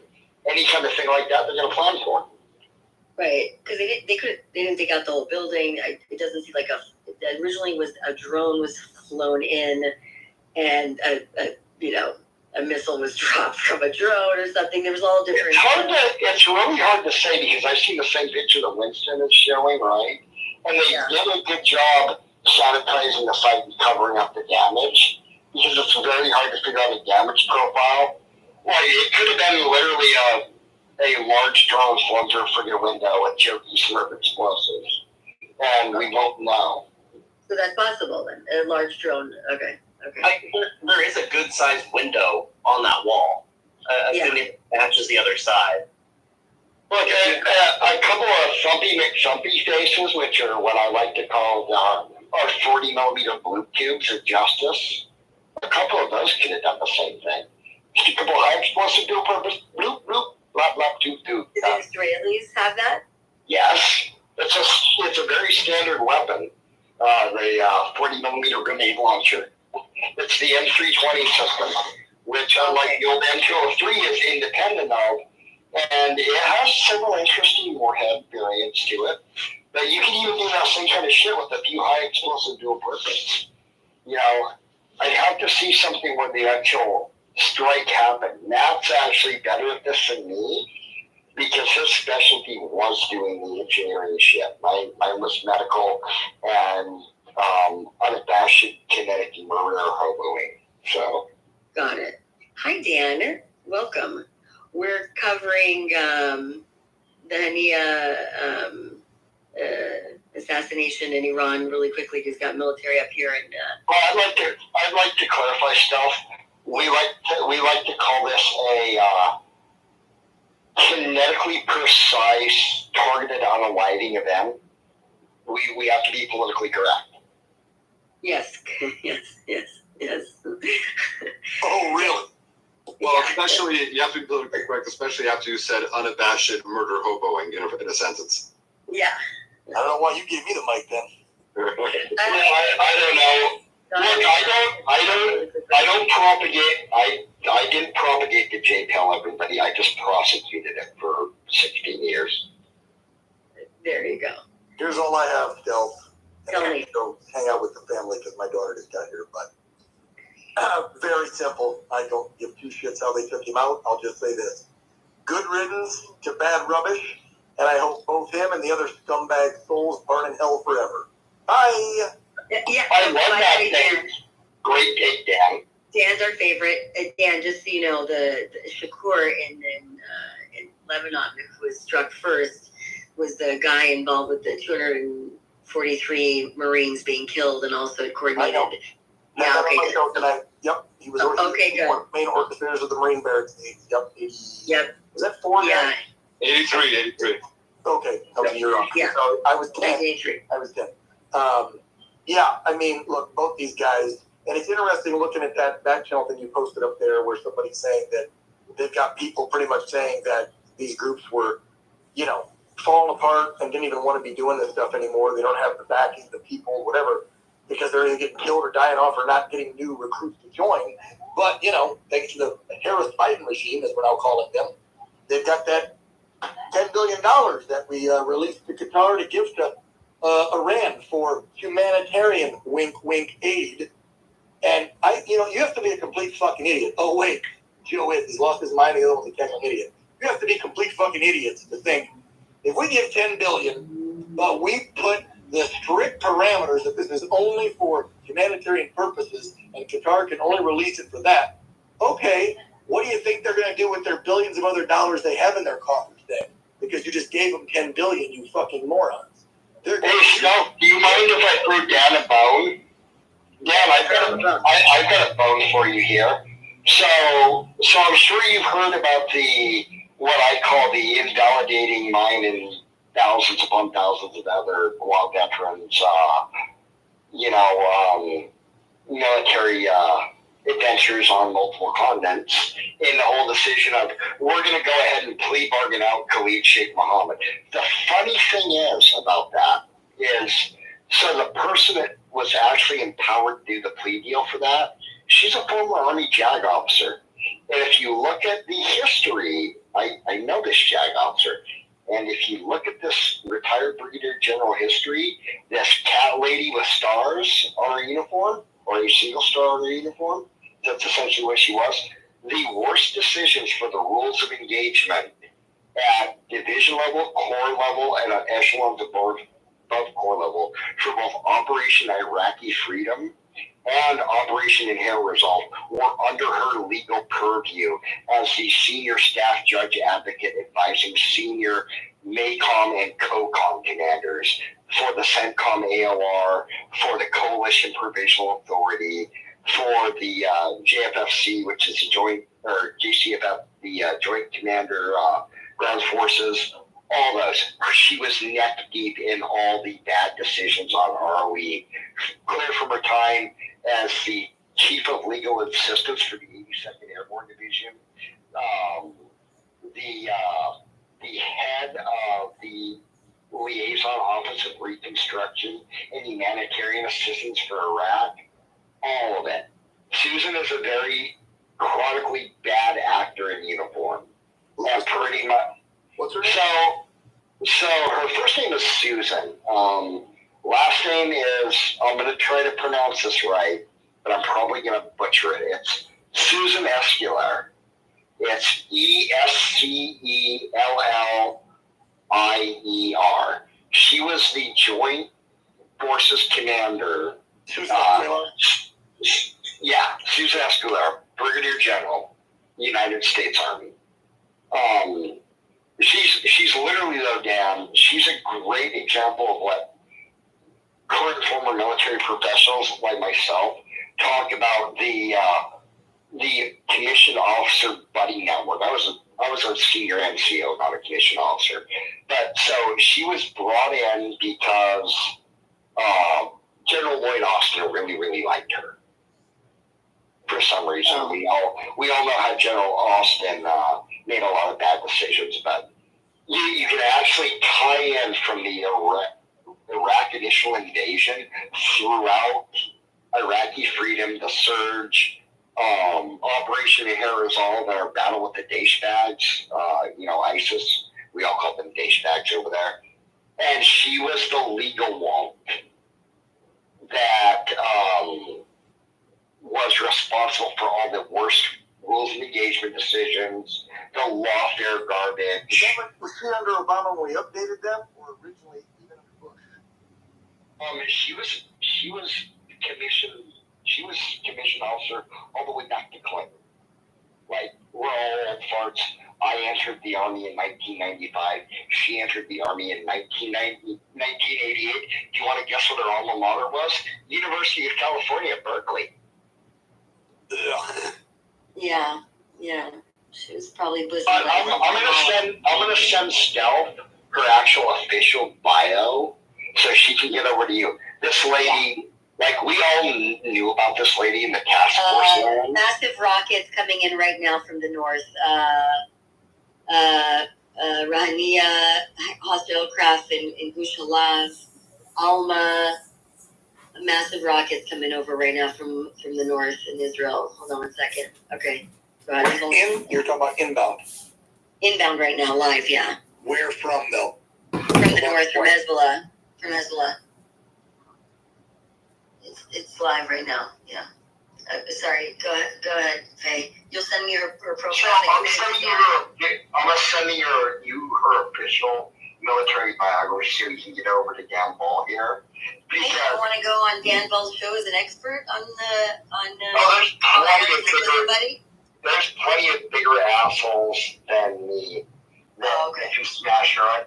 any kind of thing like that, they're going to plan for.
Right, because they didn't take out the whole building. It doesn't seem like originally was a drone was flown in, and a missile was dropped from a drone or something. There was all different.
It's really hard to say because I've seen the same picture that Winston is showing, right? And they did a good job sanitizing the site and covering up the damage because it's very hard to figure out a damage profile. Well, it could have been literally a large drone flown through a friggin' window with jerky Smurf explosives, and we won't know.
So that's possible then. A large drone. Okay.
There is a good sized window on that wall. Assuming it matches the other side.
Look, a couple of Thumpy McThumpy faces, which are what I like to call our 40 millimeter blue tubes of justice. A couple of those could have done the same thing. Just a couple of high explosive dual purpose, bloop, bloop, blop, blop, doop, doop.
Do the Israelis have that?
Yes. It's a very standard weapon, the 40 millimeter grenade launcher. It's the M320 system, which unlike the old M203 is independent of, and it has several interesting warhead variants to it. But you can even do that same kind of shit with a few high explosive dual purpose. You know, I'd have to see something where the actual strike happened. Matt's actually better at this than me because his specialty was doing the engineering shit. Mine was medical and unabashed kinetic murder hoboing. So.
Got it. Hi, Dan. Welcome. We're covering the Hania assassination in Iran really quickly. He's got military up here, and
well, I'd like to clarify stuff. We like to call this a kinetically precise, targeted, unalighting event. We have to be politically correct.
Yes.
Oh, really? Well, especially, you have to be politically correct, especially after you said unabashed murder hoboing in a sentence.
Yeah.
I don't know why you gave me the mic then.
I don't know. Look, I don't propagate. I didn't propagate the JPEL, everybody. I just prosecuted it for 16 years.
There you go.
Here's all I have, Del.
Tell me.
Go hang out with the family because my daughter just got here. But very simple. I don't give two shits how they took him out. I'll just say this. Good riddance to bad rubbish. And I hope both him and the other scumbag souls burn in hell forever. Bye.
Yeah,
I love that thing. Great take, Dan.
Dan's our favorite. Dan, just so you know, the Shakur in Lebanon, who was struck first, was the guy involved with the 243 Marines being killed and also coordinated.
I know.
Yeah, okay.
On my show tonight. Yep. He was
okay, good.
Main orchestrators of the Marine Barracks. Yep.
Yep.
Was that 4?
Yeah.
83.
Okay. That was a year off.
Yeah.
So I was 10.
83.
I was 10. Yeah, I mean, look, both these guys, and it's interesting looking at that back channel thing you posted up there where somebody's saying that they've got people pretty much saying that these groups were, falling apart and didn't even want to be doing this stuff anymore. They don't have the backing, the people, whatever, because they're either getting killed or dying off or not getting new recruits to join. But, thanks to the Harris Biden regime, as we're now calling them, they've got that $10 billion that we released to Qatar to give to Iran for humanitarian wink aid. And you have to be a complete fucking idiot. Oh wait, Joe is, he's lost his mind, he's almost a technical idiot. You have to be a complete fucking
fucking idiots to think if we give $10 billion, but we put the strict parameters that this is only for humanitarian purposes and Qatar can only release it for that. Okay, what do you think they're going to do with their billions of other dollars they have in their coffers then? Because you just gave them $10 billion, you fucking morons.
Hey, Snow, do you mind if I throw Dan a bone? Dan, I've got a bone for you here. So I'm sure you've heard about what I call the invalidating mine and thousands upon thousands of other Guam veterans, military adventures on multiple continents, in the whole decision of we're going to go ahead and plea bargain out Khalid Sheikh Mohammed. The funny thing is about that is, so the person that was actually empowered to do the plea deal for that, she's a former Army JAG officer. And if you look at the history, I know this JAG officer, and if you look at this retired Brigadier General history, this cat lady with stars on her uniform, or a single star on her uniform, that's essentially what she was. The worst decisions for the rules of engagement at division level, corps level, and on echelons above corps level for both Operation Iraqi Freedom and Operation Inherent Resolve were under her legal purview as the senior staff judge advocate advising senior MACOM and COCOM commanders for the CENTCOM AOR, for the Coalition Provisional Authority, for the JFFC, which is the Joint, or JCFF, the Joint Commander Ground Forces, all those. She was neck deep in all the bad decisions on ROE. Clear from her time as the Chief of Legal Assistance for the 82nd Airborne Division, the head of the Liaison Office of Reconstruction and Humanitarian Assistance for Iraq, all of it. Susan is a very chronically bad actor in uniform. And pretty much.
What's her name?
So her first name is Susan. Last name is, I'm going to try to pronounce this right, but I'm probably going to butcher it. It's Susan Escular. It's Escellier. She was the Joint Forces Commander.
Susan Escular?
Yeah, Susan Escular, Brigadier General, United States Army. She's literally, though, Dan, she's a great example of what current and former military professionals like myself talk about the commissioned officer buddy network. I was a senior NCO, not a commissioned officer. But so she was brought in because General Lloyd Austin really, really liked her. For some reason, we all know how General Austin made a lot of bad decisions, but you can actually tie in from the Iraq initial invasion throughout Iraqi Freedom, the Surge, Operation Inherent Resolve, and our battle with the Daeshbags, ISIS. We all call them Daeshbags over there. And she was the legal wonk that was responsible for all the worst rules of engagement decisions, the lawfare garbage.
Was she under Obama when we updated them, or originally even under Bush?
She was commissioned officer all the way back to Clinton. Like, we're all old farts. I entered the Army in 1995. She entered the Army in 1988. Do you want to guess what her alma mater was? University of California, Berkeley.
Yeah. She was probably bosom.
I'm gonna send Stealth her actual official bio so she can get over to you. This lady, like, we all knew about this lady in the task force.
Massive rockets coming in right now from the north. Rahania, hostile craft in Gush Halav, Alma. Massive rockets coming over right now from the north in Israel. Hold on 1 second. Okay. Go ahead.
You're talking about inbound.
Inbound right now, live, yeah.
Where from, though?
From the north, from Hezbollah. It's live right now, yeah. Sorry, go ahead, Faye. You'll send me her profile.
So I'm sending her official military biography so you can get over to Dan Ball here. Because
I want to go on Dan Ball's show as an expert on
there's plenty of bigger assholes than me that can smash her.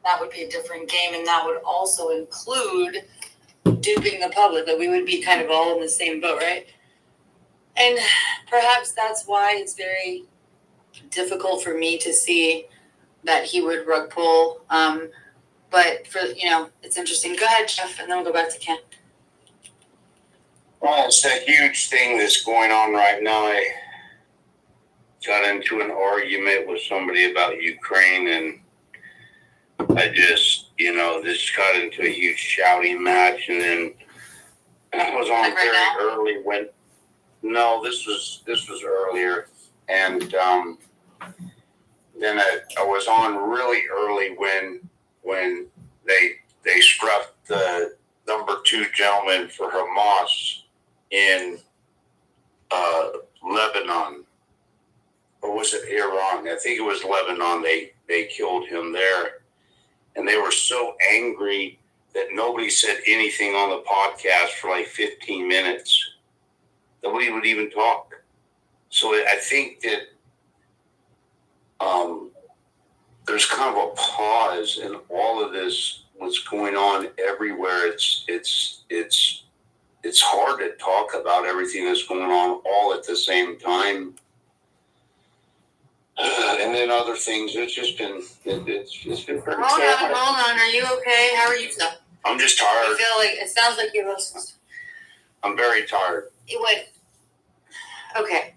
That would be a different game, and that would also include duping the public. That we would be kind of all in the same boat, right? And perhaps that's why it's very difficult for me to see that he would rug pull. But for it's interesting. Go ahead, Jeff, and then we'll go back to Ken.
Well, it's a huge thing that's going on right now. I got into an argument with somebody about Ukraine, and I just, this got into a huge shouting match, and then I was on very early when. No, this was earlier, and then I was on really early when they struck the number 2 gentleman for Hamas in Lebanon, or was it Iran? I think it was Lebanon. They killed him there. And they were so angry that nobody said anything on the podcast for like 15 minutes. Nobody would even talk. So I think that there's kind of a pause in all of this, what's going on everywhere. It's hard to talk about everything that's going on all at the same time. And then other things, it's been pretty
Hold on. Are you okay? How are you feeling?
I'm just tired.
I feel like it sounds like you're listening.
I'm very tired.
Okay.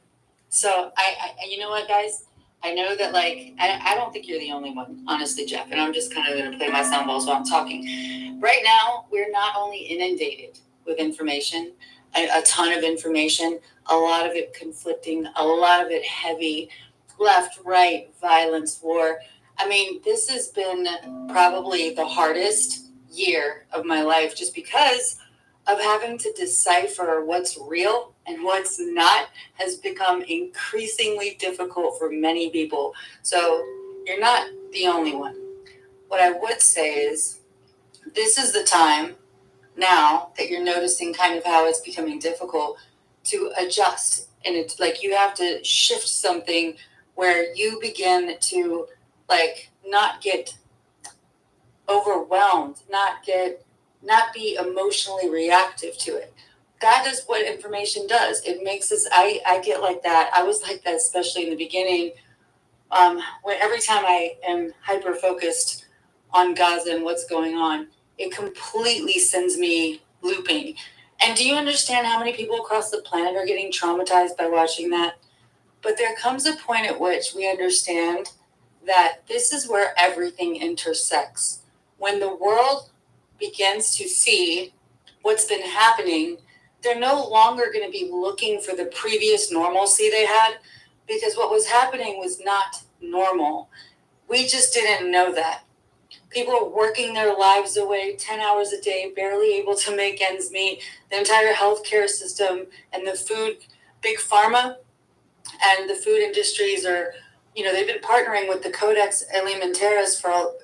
So I you know what, guys? I know that I don't think you're the only one, honestly, Jeff. And I'm just kind of going to play my soundballs while I'm talking. Right now, we're not only inundated with information, a ton of information, a lot of it conflicting, a lot of it heavy. Left, right, violence, war. I mean, this has been probably the hardest year of my life just because of having to decipher what's real and what's not has become increasingly difficult for many people. So you're not the only one. What I would say is this is the time now that you're noticing kind of how it's becoming difficult to adjust. And it's like you have to shift something where you begin to not get overwhelmed, not be emotionally reactive to it. That is what information does. It makes us, I get like that. I was like that, especially in the beginning, when every time I am hyper-focused on Gaza and what's going on, it completely sends me looping. And do you understand how many people across the planet are getting traumatized by watching that? But there comes a point at which we understand that this is where everything intersects. When the world begins to see what's been happening, they're no longer going to be looking for the previous normalcy they had, because what was happening was not normal. We just didn't know that. People are working their lives away 10 hours a day, barely able to make ends meet. The entire healthcare system and the food, big pharma, and the food industries are, they've been partnering with the Codex Alimentarius for,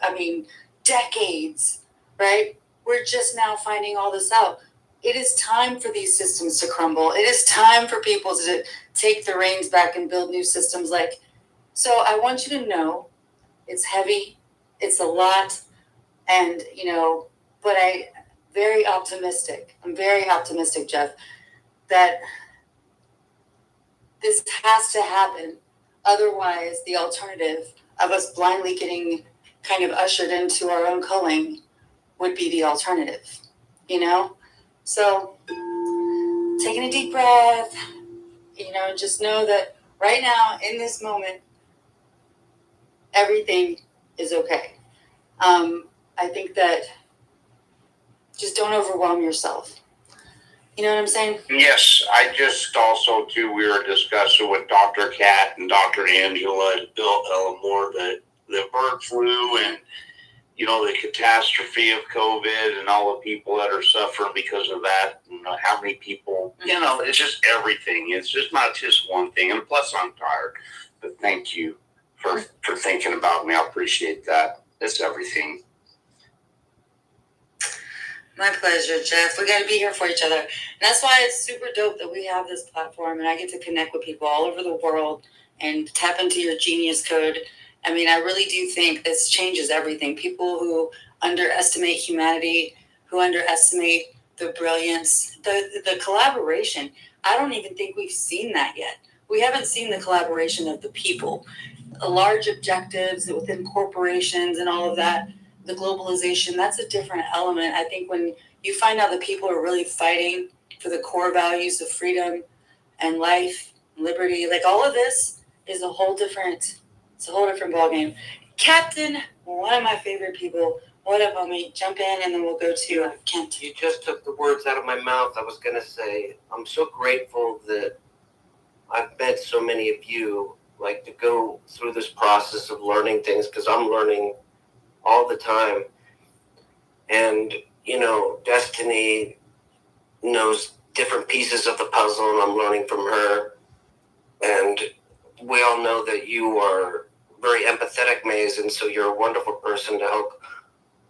decades, right? We're just now finding all this out. It is time for these systems to crumble. It is time for people to take the reins back and build new systems. So I want you to know it's heavy, it's a lot, and but I'm very optimistic, Jeff, that this has to happen. Otherwise, the alternative of us blindly getting kind of ushered into our own culling would be the alternative, So taking a deep breath, just know that right now, in this moment, everything is okay. I think that just don't overwhelm yourself. You know what I'm saying?
Yes, I just also too, we were discussing with Dr. Kat and Dr. Angela and Bill Elmore the bird flu and the catastrophe of COVID and all the people that are suffering because of that. How many people? It's just everything. It's just not just one thing. And plus, I'm tired. But thank you for thinking about me. I appreciate that. It's everything.
My pleasure, Jeff. We got to be here for each other. And that's why it's super dope that we have this platform and I get to connect with people all over the world and tap into your genius code. I mean, I really do think this changes everything. People who underestimate humanity, who underestimate the brilliance, the collaboration. I don't even think we've seen that yet. We haven't seen the collaboration of the people. Large objectives within corporations and all of that. The globalization, that's a different element. I think when you find out that people are really fighting for the core values of freedom and life, liberty, all of this is a whole different ballgame. Captain, one of my favorite people, what up, homie? Jump in and then we'll go to Kent.
You just took the words out of my mouth. I was going to say, I'm so grateful that I've met so many of you, to go through this process of learning things, because I'm learning all the time. And, Destiny knows different pieces of the puzzle and I'm learning from her. And we all know that you are very empathetic, Maze, and so you're a wonderful person to help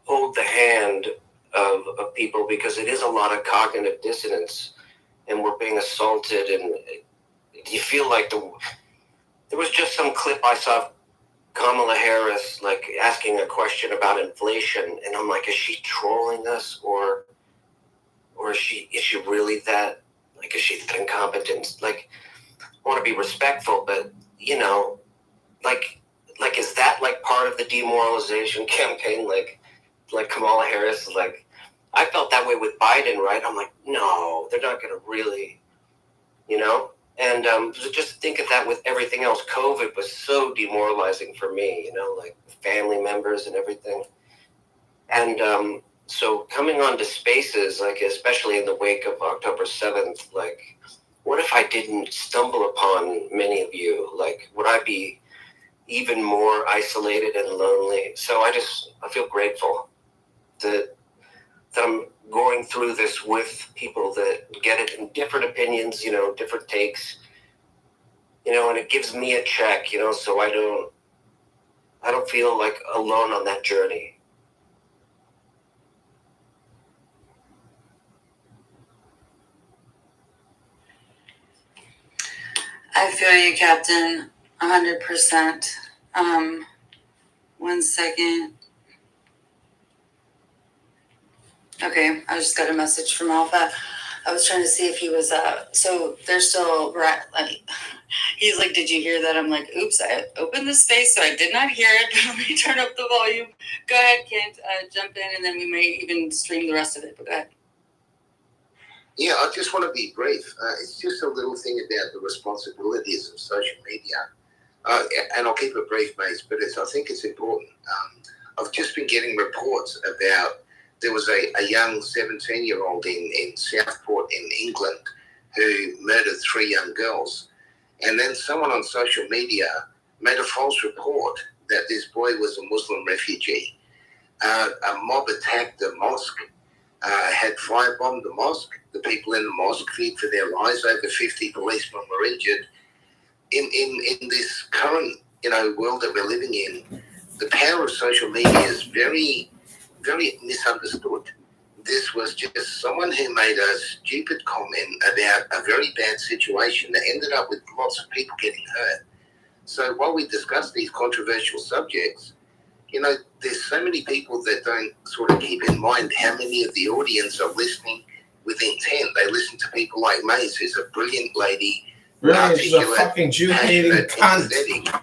hold the hand of people, because it is a lot of cognitive dissonance and we're being assaulted. And you feel like there was just some clip I saw of Kamala Harris asking a question about inflation, and I'm like, is she trolling us or is she really that is she that incompetent? I want to be respectful, but is that part of the demoralization campaign? Like Kamala Harris I felt that way with Biden, right? I'm like, no, they're not going to really, And just think of that with everything else. COVID was so demoralizing for me, family members and everything. And so coming on to spaces, especially in the wake of October 7th, what if I didn't stumble upon many of you? Would I be even more isolated and lonely? So I feel grateful that I'm going through this with people that get it in different opinions, different takes, and it gives me a check, so I don't feel alone on that journey.
I feel you, Captain, 100%. 1 second. Okay, I just got a message from Alpha. I was trying to see if he was, so they're still, he's like, did you hear that? I'm like, oops, I opened the space, so I did not hear it. Let me turn up the volume. Go ahead, Kent, jump in, and then we may even stream the rest of it, but go ahead.
Yeah, I just want to be brief. It's just a little thing about the responsibilities of social media. And I'll keep it brief, mate, but I think it's important. I've just been getting reports about there was a young 17-year-old in Southport in England who murdered 3 young girls. And then someone on social media made a false report that this boy was a Muslim refugee. A mob attacked the mosque, had firebombed the mosque. The people in the mosque feared for their lives. Over 50 policemen were injured. In this current world that we're living in, the power of social media is very, very misunderstood.
this was just someone who made a stupid comment about a very bad situation that ended up with lots of people getting hurt. So while we discuss these controversial subjects, you know, there's so many people that don't sort of keep in mind how many of the audience are listening with intent. They listen to people like Maze, who's a brilliant lady,
Really, she's a fucking Jew-hating cunt.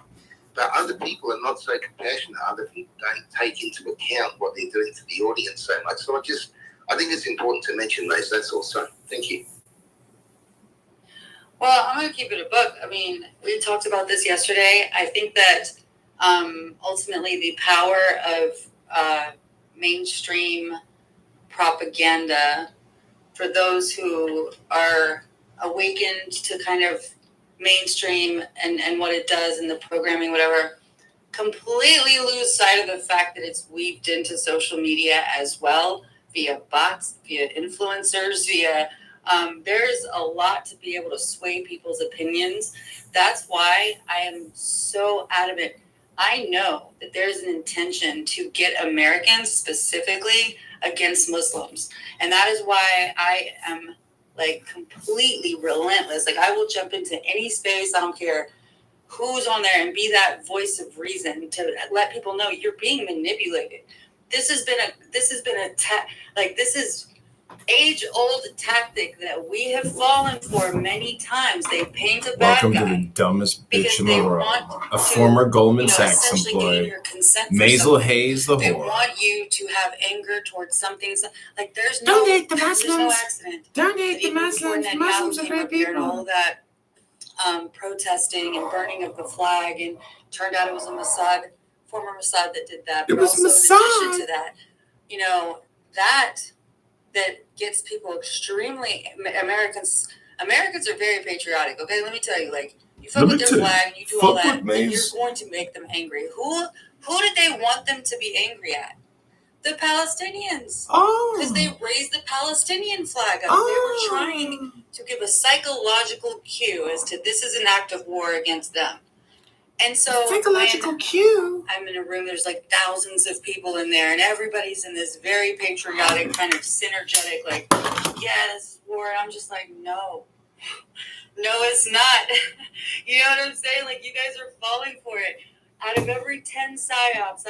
But other people are not so compassionate. Other people don't take into account what they're doing to the audience so much. So I think it's important to mention those. That's all. So thank you.
Well, I'm going to keep it a book. I mean, we talked about this yesterday. I think that ultimately the power of mainstream propaganda for those who are awakened to kind of mainstream and what it does in the programming, whatever, completely lose sight of the fact that it's weaved into social media as well, via bots, via influencers, via there's a lot to be able to sway people's opinions. That's why I am so adamant. I know that there's an intention to get Americans specifically against Muslims. And that is why I am like completely relentless. Like I will jump into any space. I don't care who's on there and be that voice of reason to let people know you're being manipulated. This is age-old tactic that we have fallen for many times. They paint a bad
Welcome
guy
to the dumbest bitch in the world. A
to,
former Goldman Sachs
essentially
employee.
gain your consent for
Maisel
something.
Hayes the
They
whore.
want you to have anger towards something. Like there's no accident.
Donate
the Muslims. Muslims are great people. And all that protesting and burning of the flag, and turned out it was a former Mossad that did that.
It
But
was
also
Mossad.
in addition to that, you know, that gets people extremely Americans are very patriotic. Okay, let me tell you, like you fuck with their flag, you do all that, then you're going to make them angry. Who did they want them to be angry at? The Palestinians. Because they raised the Palestinian flag up. They were trying to give a psychological cue as to this is an act of war against them. And so psychological cue. I'm in a room, there's like thousands of people in there, and everybody's in this very patriotic, kind of synergetic, like, yeah, this is war. And I'm just like, no, it's not. You know what I'm saying? Like, you guys are falling for it. Out of every 10 psyops,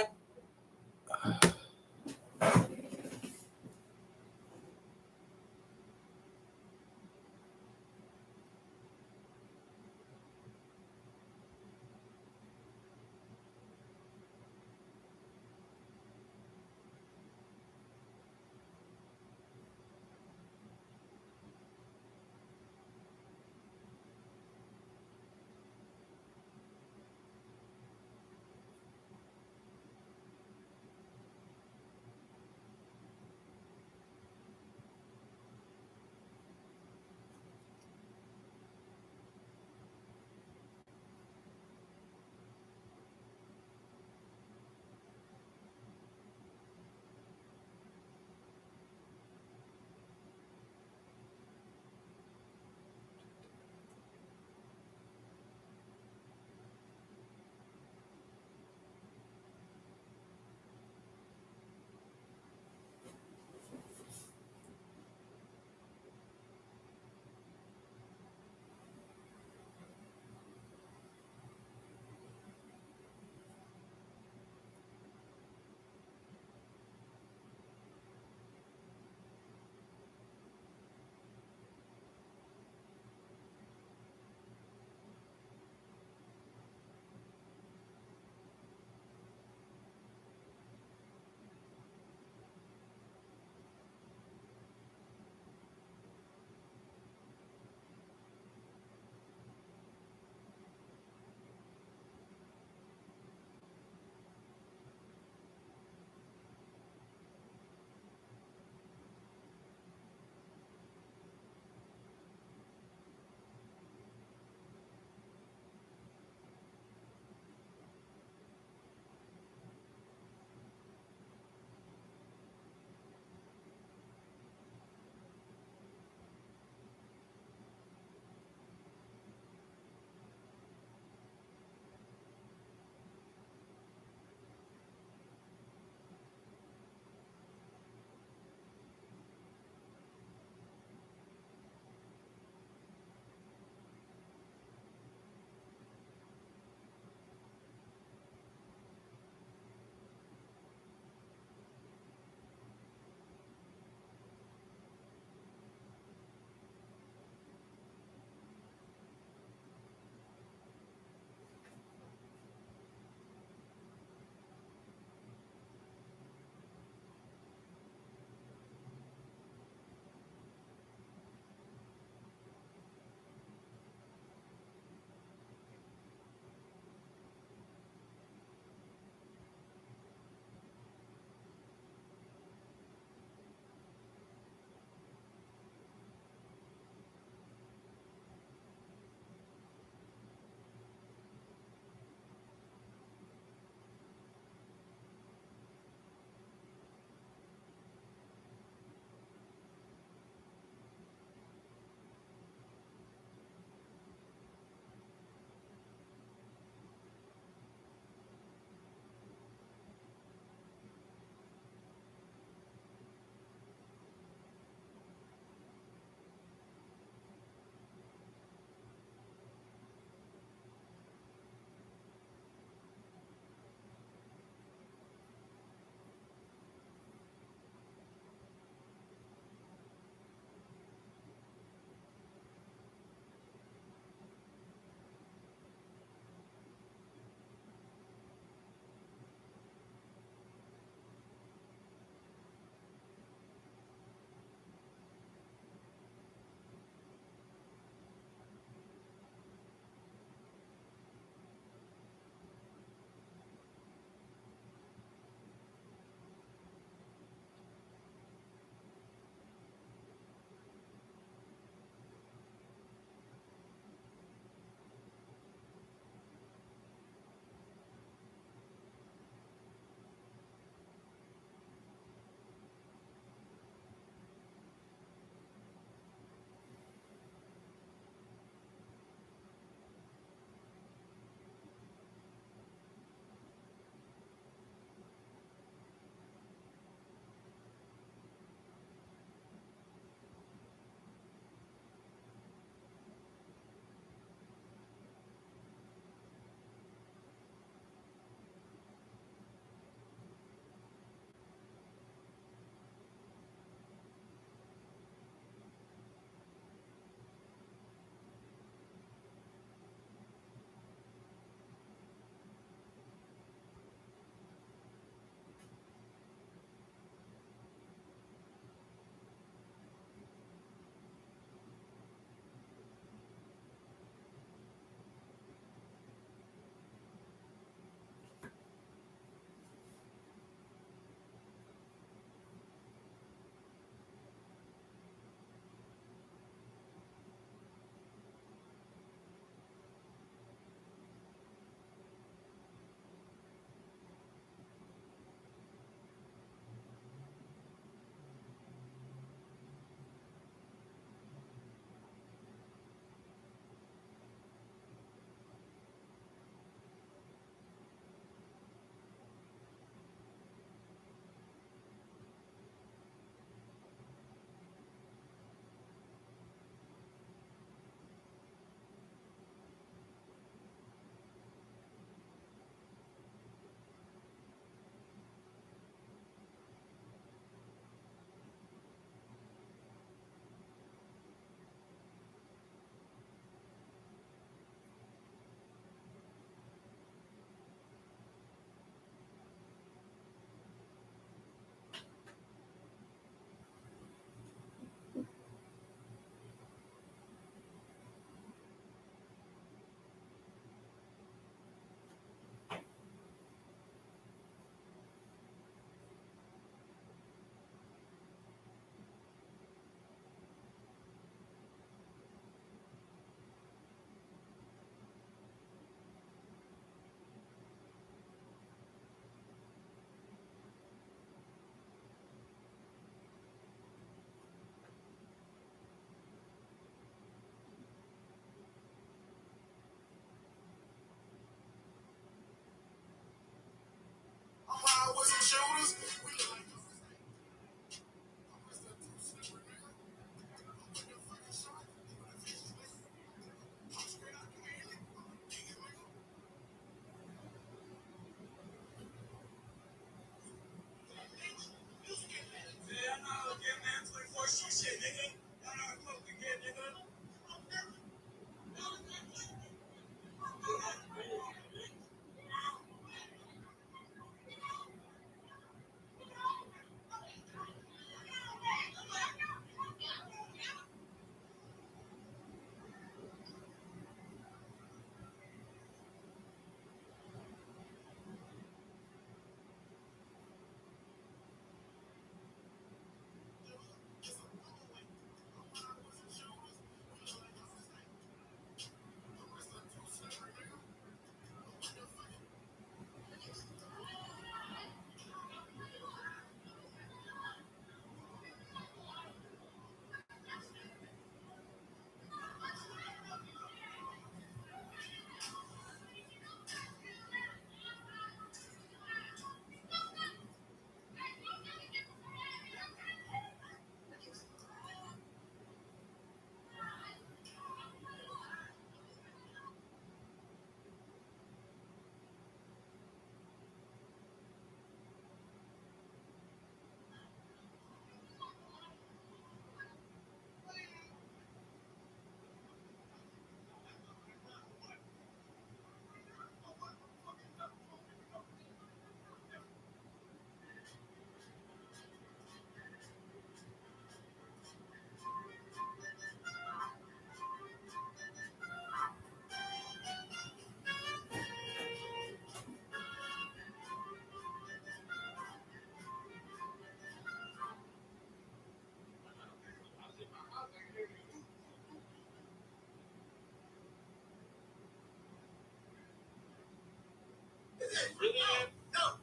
Really, man?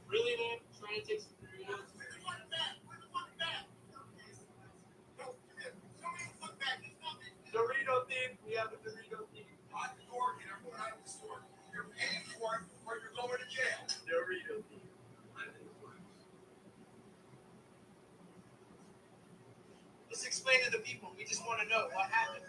Really, man? Trying to take some Doritos? Dorito thing. We have a Dorito thing. On the door, get everyone out of the store. You're paying for it, or you're going to jail. Dorito thing. Let's explain to the people. We just want to know what happened.